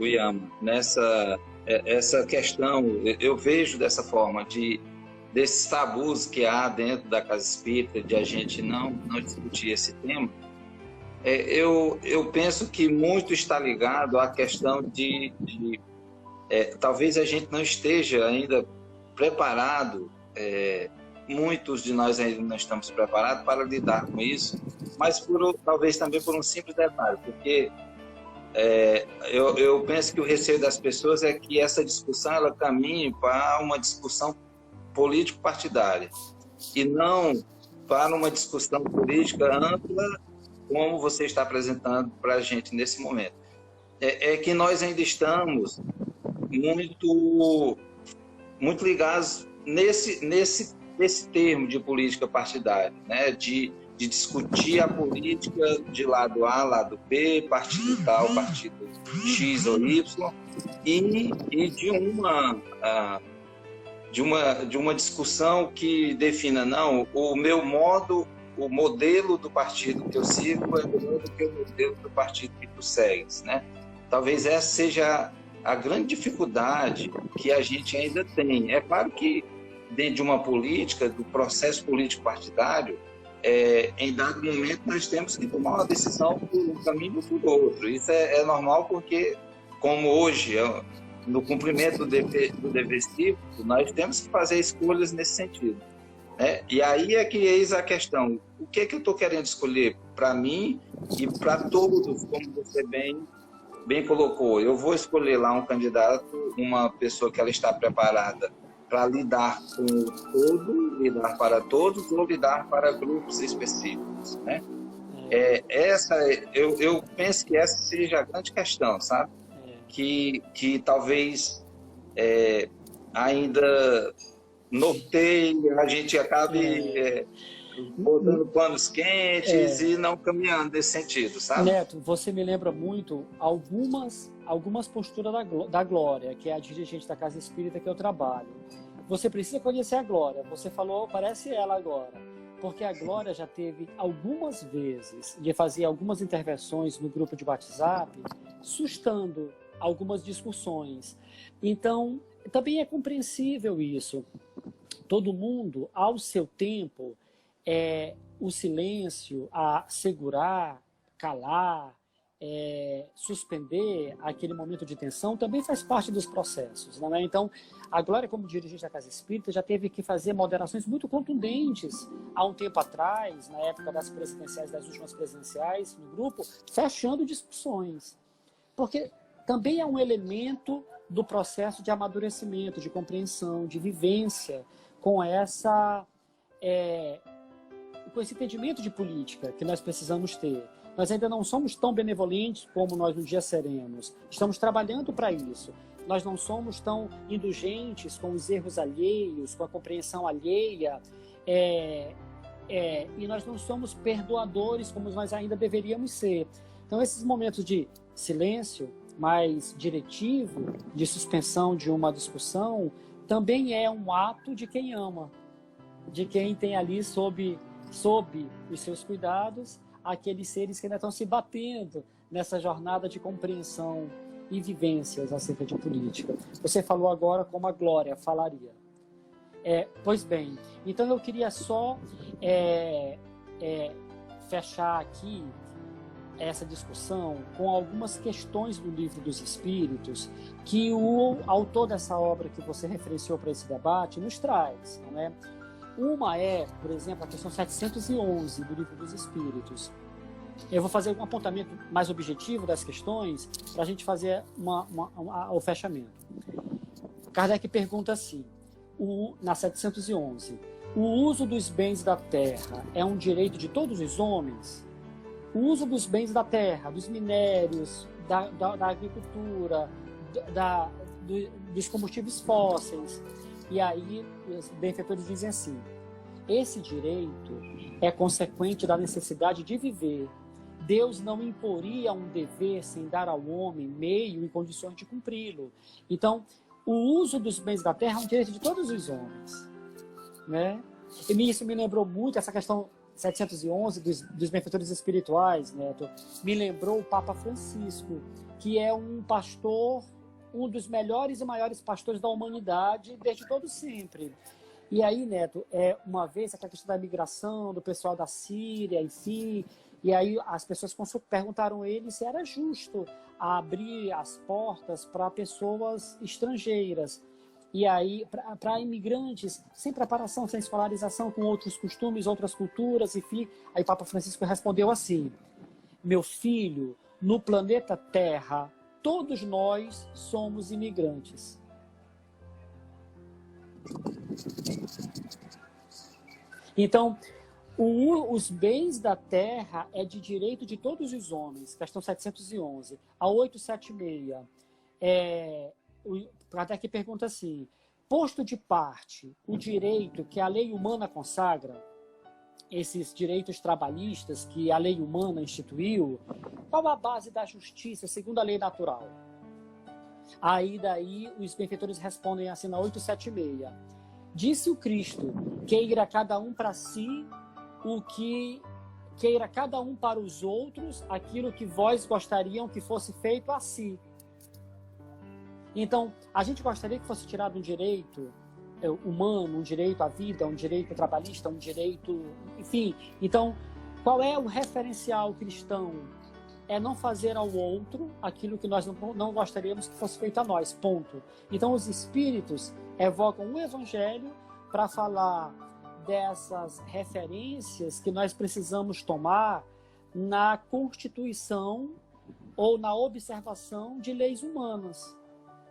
Uyama, essa questão, eu vejo dessa forma, desses tabus que há dentro da casa espírita, de a gente não discutir esse tema, eu penso que muito está ligado à questão talvez a gente não esteja ainda preparado, muitos de nós ainda não estamos preparados para lidar com isso, mas talvez também por um simples detalhe, porque eu penso que o receio das pessoas é que essa discussão ela caminhe para uma discussão político-partidária e não para uma discussão política ampla, como você está apresentando para a gente nesse momento. É que nós ainda estamos muito ligados nesse termo de política partidária, né? De discutir a política de lado A, lado B, partido tal, partido X ou Y, e de uma discussão que defina, não, o modelo do partido que eu sigo é melhor do que o modelo do partido que tu segues, né? Talvez essa seja a grande dificuldade que a gente ainda tem. É claro que dentro de uma política, do processo político partidário, em dado momento nós temos que tomar uma decisão por um caminho ou por outro. Isso é normal porque, como hoje no cumprimento do dever cívico, nós temos que fazer escolhas nesse sentido, né? E aí é que eis a questão: o que é que eu estou querendo escolher para mim e para todos, como você bem colocou? Eu vou escolher lá um candidato, uma pessoa que ela está preparada para lidar com todo, lidar para todos ou lidar para grupos específicos, né? Eu penso que essa seja a grande questão, sabe? Que talvez ainda norteie, a gente acabe botando panos quentes e não caminhando nesse sentido, sabe? Neto, você me lembra muito algumas posturas da Glória, que é a dirigente da Casa Espírita que eu trabalho. Você precisa conhecer a Glória. Você falou, parece ela agora. Porque a Glória já teve algumas vezes de fazer algumas intervenções no grupo de WhatsApp, sustando algumas discussões. Então, também é compreensível isso. Todo mundo, ao seu tempo, o silêncio, a segurar, calar, suspender aquele momento de tensão também faz parte dos processos, não é? Então, a Glória, como dirigente da Casa Espírita, já teve que fazer moderações muito contundentes há um tempo atrás, na época das presidenciais, das últimas presidenciais no grupo, fechando discussões. Porque também é um elemento do processo de amadurecimento, de compreensão, de vivência com com esse entendimento de política que nós precisamos ter. Nós ainda não somos tão benevolentes como nós um dia seremos. Estamos trabalhando para isso. Nós não somos tão indulgentes com os erros alheios, com a compreensão alheia. E nós não somos perdoadores como nós ainda deveríamos ser. Então, esses momentos de silêncio mais diretivo, de suspensão de uma discussão, também é um ato de quem ama, de quem tem ali sob os seus cuidados aqueles seres que ainda estão se batendo nessa jornada de compreensão e vivências acerca de política. Você falou agora como a Glória falaria. Pois bem, então eu queria só fechar aqui essa discussão com algumas questões do Livro dos Espíritos que o autor dessa obra que você referenciou para esse debate nos traz, não é? Uma por, exemplo, a questão 711 do Livro dos Espíritos. Eu vou fazer um apontamento mais objetivo das questões para a gente fazer o fechamento. Kardec pergunta assim, na 711, o uso dos bens da terra é um direito de todos os homens? O uso dos bens da terra, dos minérios, da agricultura, dos combustíveis fósseis. E aí os benfeitores dizem assim, esse direito é consequente da necessidade de viver. Deus não imporia um dever sem dar ao homem meio e condições de cumpri-lo. Então, o uso dos bens da terra é um direito de todos os homens, né? E isso me lembrou muito essa questão 711 dos benfeitores espirituais, Neto. Me lembrou o Papa Francisco, que é um pastor, um dos melhores e maiores pastores da humanidade desde todo sempre. E aí, Neto, uma vez aquela questão da migração, do pessoal da Síria, enfim, e aí as pessoas perguntaram a ele se era justo abrir as portas para pessoas estrangeiras. E aí, para imigrantes, sem preparação, sem escolarização, com outros costumes, outras culturas, enfim. Aí o Papa Francisco respondeu assim, meu filho, no planeta Terra, todos nós somos imigrantes. Então, os bens da terra é de direito de todos os homens, questão 711. A 876, até que pergunta assim, posto de parte o direito que a lei humana consagra, esses direitos trabalhistas que a lei humana instituiu, qual a base da justiça segundo a lei natural? Aí daí os benfeitores respondem assim na 876. Disse o Cristo, queira cada um para si o que queira cada um para os outros aquilo que vós gostariam que fosse feito a si. Então, a gente gostaria que fosse tirado um direito humano, um direito à vida, um direito trabalhista, um direito... Enfim, então, qual é o referencial cristão é não fazer ao outro aquilo que nós não gostaríamos que fosse feito a nós, ponto. Então os espíritos evocam o Evangelho para falar dessas referências que nós precisamos tomar na constituição ou na observação de leis humanas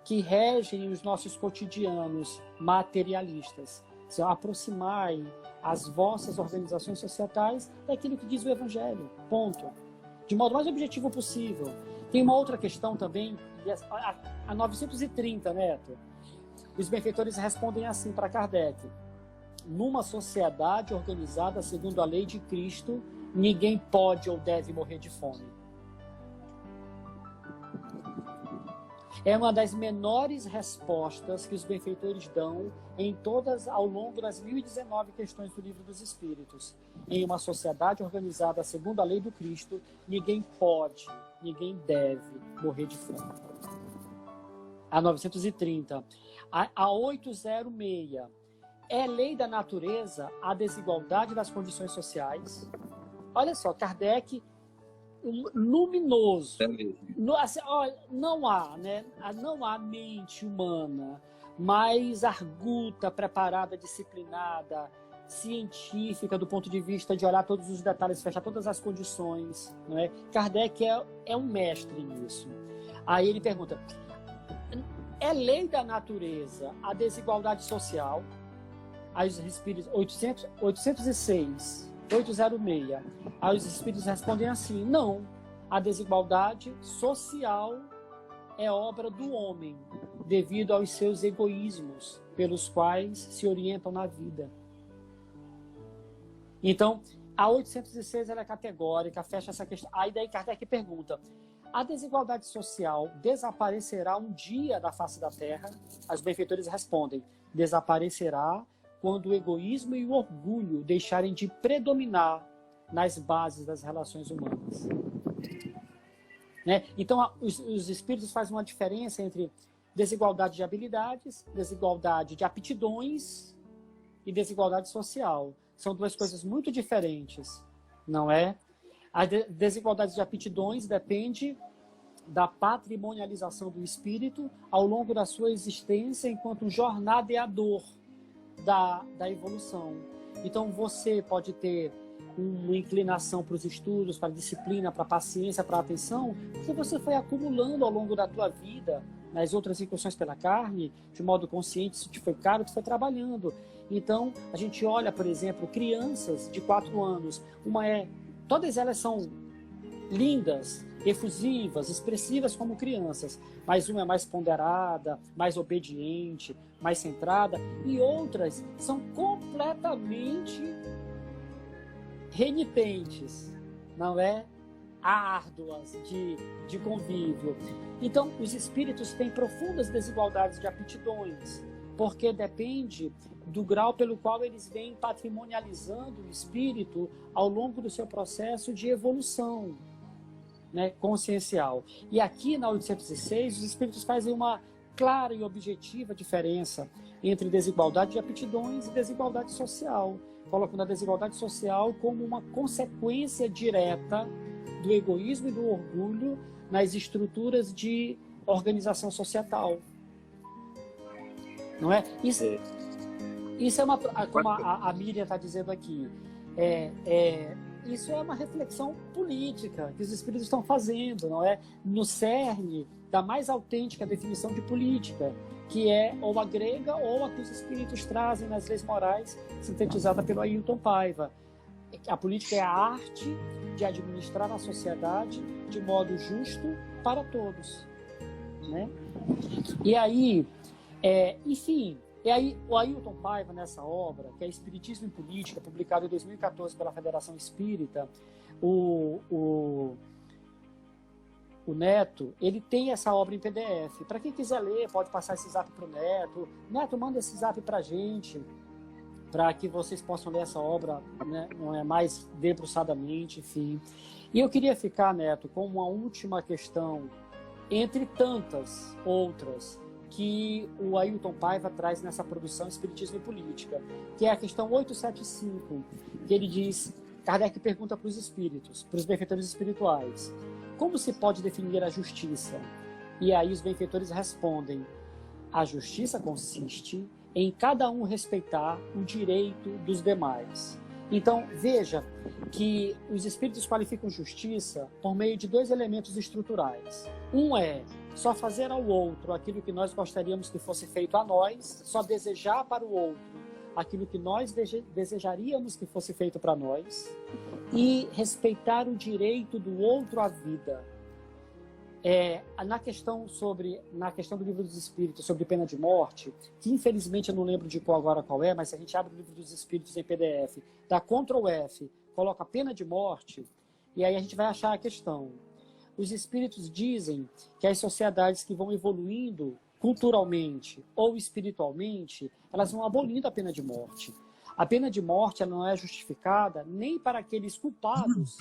que regem os nossos cotidianos materialistas. Se aproximai as vossas organizações societais daquilo que diz o Evangelho, ponto. De modo mais objetivo possível. Tem uma outra questão também, a 930, Neto. Os benfeitores respondem assim para Kardec: numa sociedade organizada segundo a lei de Cristo, ninguém pode ou deve morrer de fome. É uma das menores respostas que os benfeitores dão ao longo das 1019 questões do Livro dos Espíritos. Em uma sociedade organizada segundo a lei do Cristo, ninguém pode, ninguém deve morrer de fome. A 930. A 806. É lei da natureza a desigualdade das condições sociais? Olha só, Kardec, luminoso. Assim, olha, não há mente humana mais arguta, preparada, disciplinada, científica, do ponto de vista de olhar todos os detalhes, fechar todas as condições. Não é? Kardec é um mestre nisso. Aí ele pergunta: é lei da natureza a desigualdade social? Aí os espíritos, 806, 806. Aí os espíritos respondem assim: não, a desigualdade social é obra do homem, devido aos seus egoísmos, pelos quais se orientam na vida. Então, a 806 ela é categórica, fecha essa questão. Aí daí Kardec pergunta: a desigualdade social desaparecerá um dia da face da Terra? Os benfeitores respondem: desaparecerá quando o egoísmo e o orgulho deixarem de predominar nas bases das relações humanas. Né? Então, os espíritos fazem uma diferença entre desigualdade de habilidades, desigualdade de aptidões e desigualdade social. São duas coisas muito diferentes, não é? A desigualdade de aptidões depende da patrimonialização do espírito ao longo da sua existência enquanto um jornadeador da evolução. Então você pode ter uma inclinação para os estudos, para a disciplina, para a paciência, para a atenção, porque você foi acumulando ao longo da tua vida, nas outras incursões pela carne, de modo consciente, se te foi caro, tu foi trabalhando. Então, a gente olha, por exemplo, crianças de 4 anos, todas elas são lindas, efusivas, expressivas como crianças, mas uma é mais ponderada, mais obediente, mais centrada, e outras são completamente renitentes, não é? Árduas de convívio. Então, os espíritos têm profundas desigualdades de aptidões, porque depende do grau pelo qual eles vêm patrimonializando o espírito ao longo do seu processo de evolução, né, consciencial. E aqui na 806, os espíritos fazem uma clara e objetiva diferença entre desigualdade de aptidões e desigualdade social, colocando a desigualdade social como uma consequência direta do egoísmo e do orgulho nas estruturas de organização societal. Não é? Isso é uma, como a Miriam está dizendo aqui, isso é uma reflexão política que os espíritos estão fazendo, não é? No cerne da mais autêntica definição de política, que é ou a grega ou a que os espíritos trazem nas leis morais, sintetizada pelo Ailton Paiva. A política é a arte de administrar a sociedade de modo justo para todos, né? E aí, enfim, o Ailton Paiva, nessa obra, que é Espiritismo em Política, publicado em 2014 pela Federação Espírita, o Neto, ele tem essa obra em PDF. Para quem quiser ler, pode passar esse zap para o Neto. Neto, manda esse zap para a gente, para que vocês possam ler essa obra, né, não é, mais debruçadamente, enfim. E eu queria ficar, Neto, com uma última questão, entre tantas outras, que o Ailton Paiva traz nessa produção Espiritismo e Política, que é a questão 875, que ele diz, Kardec pergunta para os espíritos, para os benfeitores espirituais: como se pode definir a justiça? E aí os benfeitores respondem: a justiça consiste em cada um respeitar o direito dos demais. Então, veja que os espíritos qualificam justiça por meio de 2 elementos estruturais. Um é só fazer ao outro aquilo que nós gostaríamos que fosse feito a nós, só desejar para o outro aquilo que nós desejaríamos que fosse feito para nós, e respeitar o direito do outro à vida. Na questão do Livro dos Espíritos sobre pena de morte, que infelizmente eu não lembro de qual é, mas se a gente abre o Livro dos Espíritos em PDF, dá Ctrl F, coloca pena de morte, e aí a gente vai achar a questão. Os espíritos dizem que as sociedades que vão evoluindo culturalmente ou espiritualmente, elas vão abolindo a pena de morte. A pena de morte ela não é justificada nem para aqueles culpados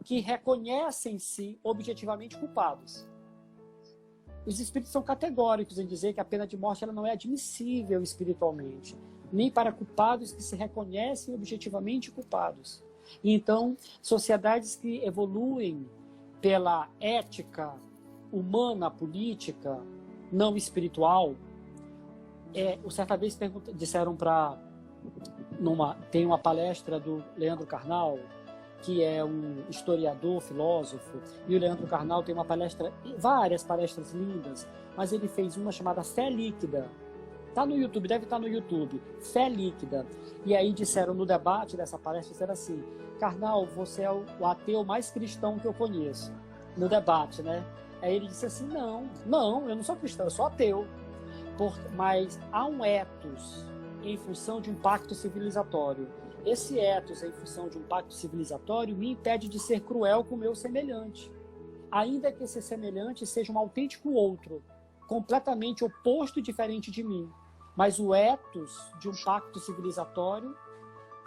que reconhecem-se objetivamente culpados. Os espíritos são categóricos em dizer que a pena de morte ela não é admissível espiritualmente, nem para culpados que se reconhecem objetivamente culpados. E então, sociedades que evoluem pela ética humana, política, não espiritual, certa vez disseram para... tem uma palestra do Leandro Carnal, que é um historiador, filósofo, e o Leandro Carnal tem várias palestras lindas, mas ele fez uma chamada Fé Líquida. Está no YouTube, deve estar no YouTube, Fé Líquida. E aí disseram no debate dessa palestra, disseram assim: Carnal, você é o ateu mais cristão que eu conheço. No debate, né? Aí ele disse assim: não, eu não sou cristão, eu sou ateu. Mas há um ethos em função de um pacto civilizatório. Esse ethos, em função de um pacto civilizatório, me impede de ser cruel com o meu semelhante. Ainda que esse semelhante seja um autêntico outro, completamente oposto e diferente de mim. Mas o ethos de um pacto civilizatório,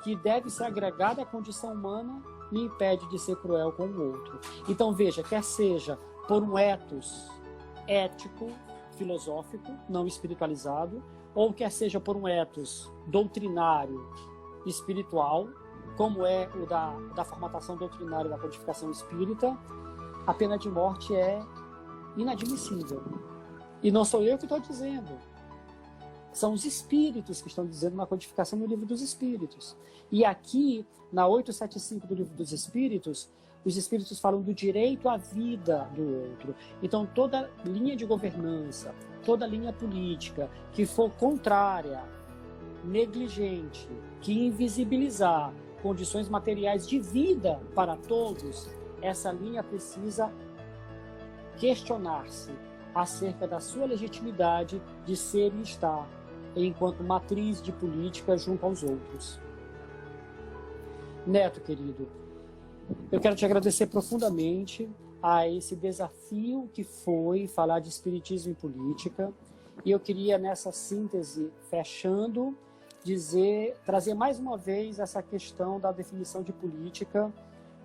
que deve ser agregado à condição humana, me impede de ser cruel com o outro. Então veja, quer seja por um ethos ético, filosófico, não espiritualizado, ou quer seja por um ethos doutrinário, espiritual, como é o da formatação doutrinária da codificação espírita, a pena de morte é inadmissível. E não sou eu que estou dizendo. São os espíritos que estão dizendo na codificação do Livro dos Espíritos. E aqui, na 875 do Livro dos Espíritos, os espíritos falam do direito à vida do outro. Então, toda linha de governança, toda linha política que for contrária, negligente, que invisibilizar condições materiais de vida para todos, essa linha precisa questionar-se acerca da sua legitimidade de ser e estar enquanto matriz de política junto aos outros. Neto, querido, eu quero te agradecer profundamente a esse desafio que foi falar de espiritismo e política, e eu queria, nessa síntese, fechando, trazer mais uma vez essa questão da definição de política,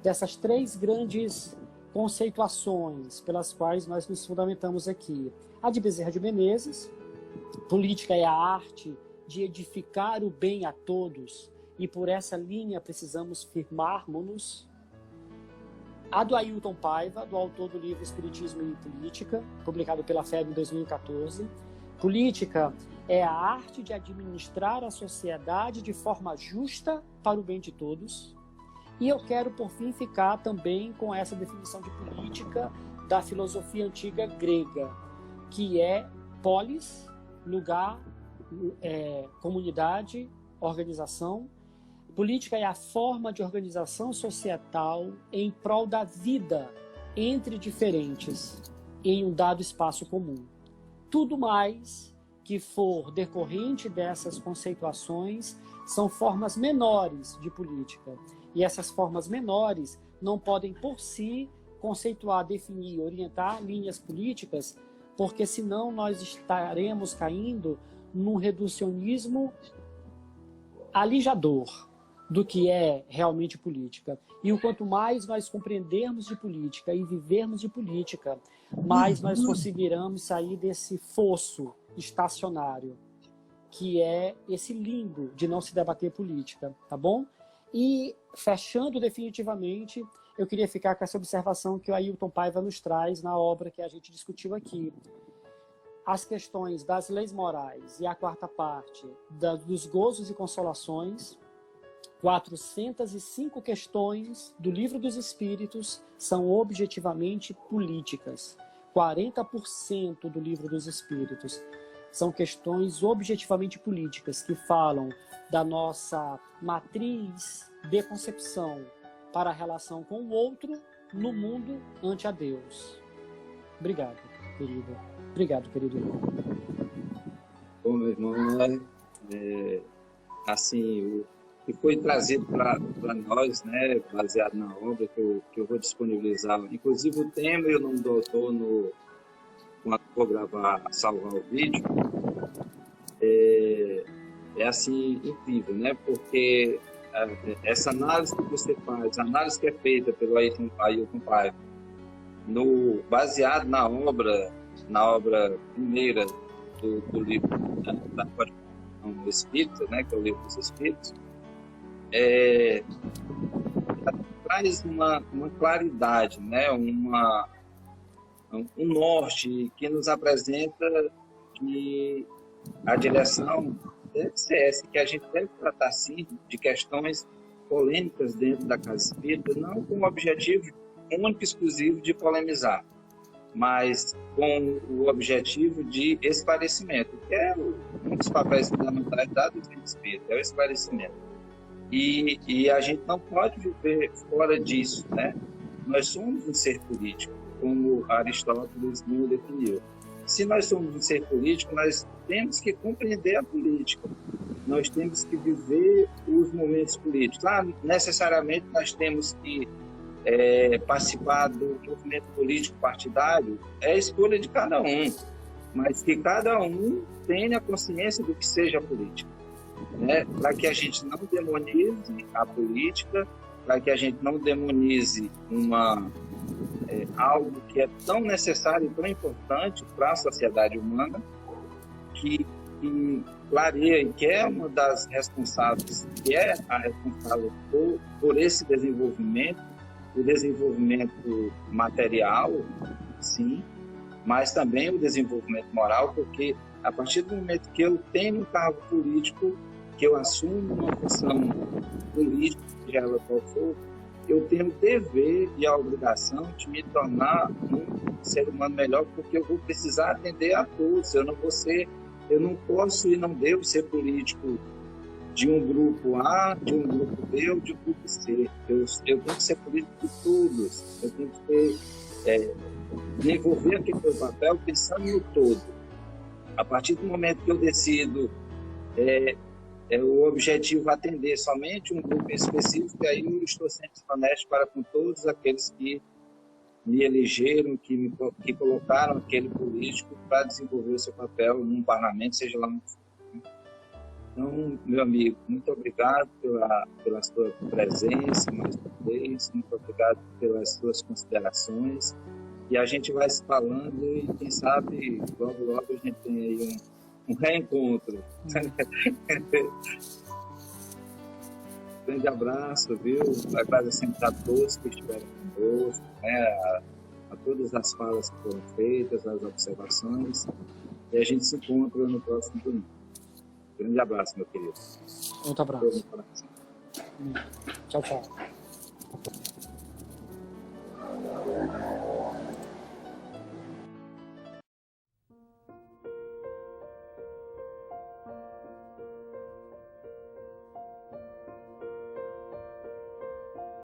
dessas 3 grandes conceituações pelas quais nós nos fundamentamos aqui. A de Bezerra de Menezes: política é a arte de edificar o bem a todos, e por essa linha precisamos firmarmos-nos. A do Ailton Paiva, do autor do livro Espiritismo e Política, publicado pela FEB em 2014. Política é a arte de administrar a sociedade de forma justa para o bem de todos. E eu quero, por fim, ficar também com essa definição de política da filosofia antiga grega, que é polis, lugar, comunidade, organização. Política é a forma de organização societal em prol da vida entre diferentes em um dado espaço comum. Tudo mais que for decorrente dessas conceituações são formas menores de política. E essas formas menores não podem, por si, conceituar, definir, orientar linhas políticas, porque senão nós estaremos caindo num reducionismo alijador do que é realmente política. E o quanto mais nós compreendermos de política e vivermos de política, mais nós conseguiremos sair desse fosso estacionário, que é esse limbo de não se debater política, tá bom? E, fechando definitivamente, eu queria ficar com essa observação que o Ailton Paiva nos traz na obra que a gente discutiu aqui. As questões das leis morais e a quarta parte dos gozos e consolações, 405 questões do Livro dos Espíritos são objetivamente políticas. 40% do Livro dos Espíritos são questões objetivamente políticas que falam da nossa matriz de concepção para a relação com o outro no mundo ante a Deus. Obrigado, querido. Obrigado, querido irmão. Bom, meu irmão, assim, o que foi trazido para nós, né, baseado na obra que eu vou disponibilizar, inclusive o tema e o nome do autor quando for gravar, salvar o vídeo, é assim, incrível, né, porque essa análise que você faz, a análise que é feita pelo Ailton Paiva, baseado na obra primeira do livro da Codificação Espírita, né, que é o Livro dos Espíritos, traz uma claridade, né, um norte que nos apresenta que a direção deve ser essa, que a gente deve tratar, sim, de questões polêmicas dentro da casa espírita, não com o objetivo único e exclusivo de polemizar, mas com o objetivo de esclarecimento, que é um dos papéis fundamentais da doutrina espírita, é o esclarecimento. E a gente não pode viver fora disso, né? Nós somos um ser político, como Aristóteles nos definiu. Se nós somos um ser político, nós temos que compreender a política. Nós temos que viver os momentos políticos. Necessariamente nós temos que participar do movimento político partidário, é a escolha de cada um, mas que cada um tenha consciência do que seja política, né? Para que a gente não demonize a política, para que a gente não demonize algo que é tão necessário e tão importante para a sociedade humana, que clareia e que é uma das responsáveis, que é a responsável por esse desenvolvimento, o desenvolvimento material, sim, mas também o desenvolvimento moral, porque a partir do momento que eu tenho um cargo político, que eu assumo uma função política, seja ela qual for, eu tenho o dever e a obrigação de me tornar um ser humano melhor, porque eu vou precisar atender a todos. Eu não posso e não devo ser político de um grupo A, de um grupo B ou de um grupo C. Eu tenho que ser político de todos. Eu tenho que me envolver aqui no meu papel pensando no todo. A partir do momento que eu decido o objetivo atender somente um grupo específico, aí eu estou sendo honesto para com todos aqueles que me elegeram, que colocaram aquele político para desenvolver o seu papel num parlamento, seja lá onde for. Então, meu amigo, muito obrigado pela sua presença mais uma vez, muito obrigado pelas suas considerações, e a gente vai se falando e quem sabe logo a gente tem aí um reencontro. Grande abraço, viu? Agradecendo a todos que estiveram conosco, né? A todas as falas que foram feitas, as observações, e a gente se encontra no próximo domingo. Grande abraço, meu querido. Outro abraço. Tchau, tchau.